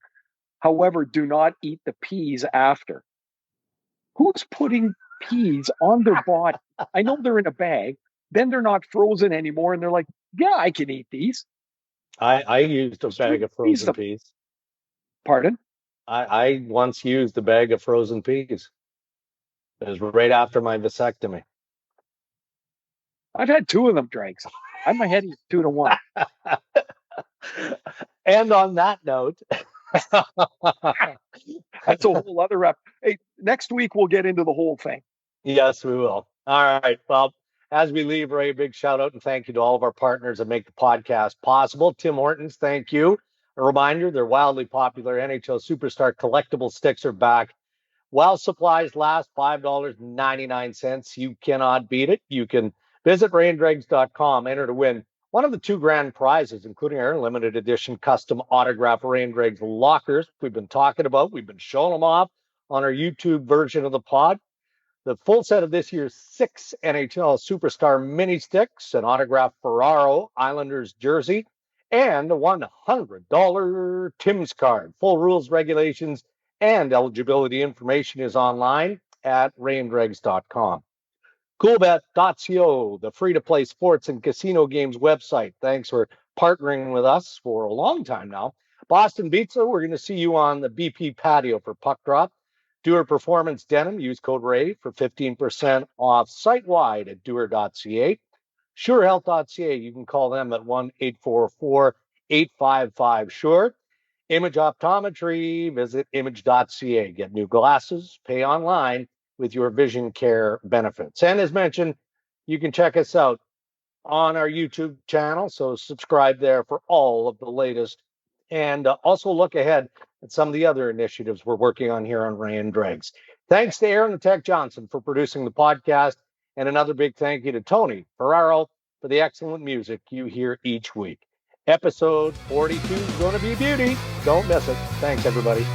however, do not eat the peas after. Who's putting peas on their body? I know they're in a bag. Then they're not frozen anymore, and they're like, "Yeah, I can eat these." I used a bag of frozen peas. Pardon? I once used a bag of frozen peas. It was right after my vasectomy. I've had 2 of them, Dregs. I'm ahead of 2-1. And on that note, that's a whole other Hey, next week we'll get into the whole thing. Yes, we will. All right. Well, as we leave, Ray, big shout out and thank you to all of our partners that make the podcast possible. Tim Hortons, thank you. A reminder, their wildly popular NHL Superstar collectible sticks are back. While supplies last, $5.99. You cannot beat it. You can visit rayandregs.com, enter to win one of the 2 grand prizes, including our limited edition custom autograph Ray and Dregs lockers we've been talking about. We've been showing them off on our YouTube version of the pod. The full set of this year's 6 NHL Superstar mini sticks, an autographed Ferraro Islanders jersey, and a $100 Tim's card. Full rules, regulations, and eligibility information is online at rayandregs.com. Coolbet.co, the free-to-play sports and casino games website. Thanks for partnering with us for a long time now. Boston Pizza, we're going to see you on the BP patio for puck drop. Dewar Performance Denim, use code RAY for 15% off site-wide at dewar.ca. SureHealth.ca, you can call them at 1-844-855-SURE. Image Optometry, visit image.ca. Get new glasses, pay online with your vision care benefits. And as mentioned, you can check us out on our YouTube channel, so subscribe there for all of the latest. And also look ahead at some of the other initiatives we're working on here on Ray and Dregs. Thanks to Aaron and Tech Johnson for producing the podcast, and another big thank you to Tony Ferraro for the excellent music you hear each week. Episode 42 is going to be a beauty. Don't miss it. Thanks, everybody.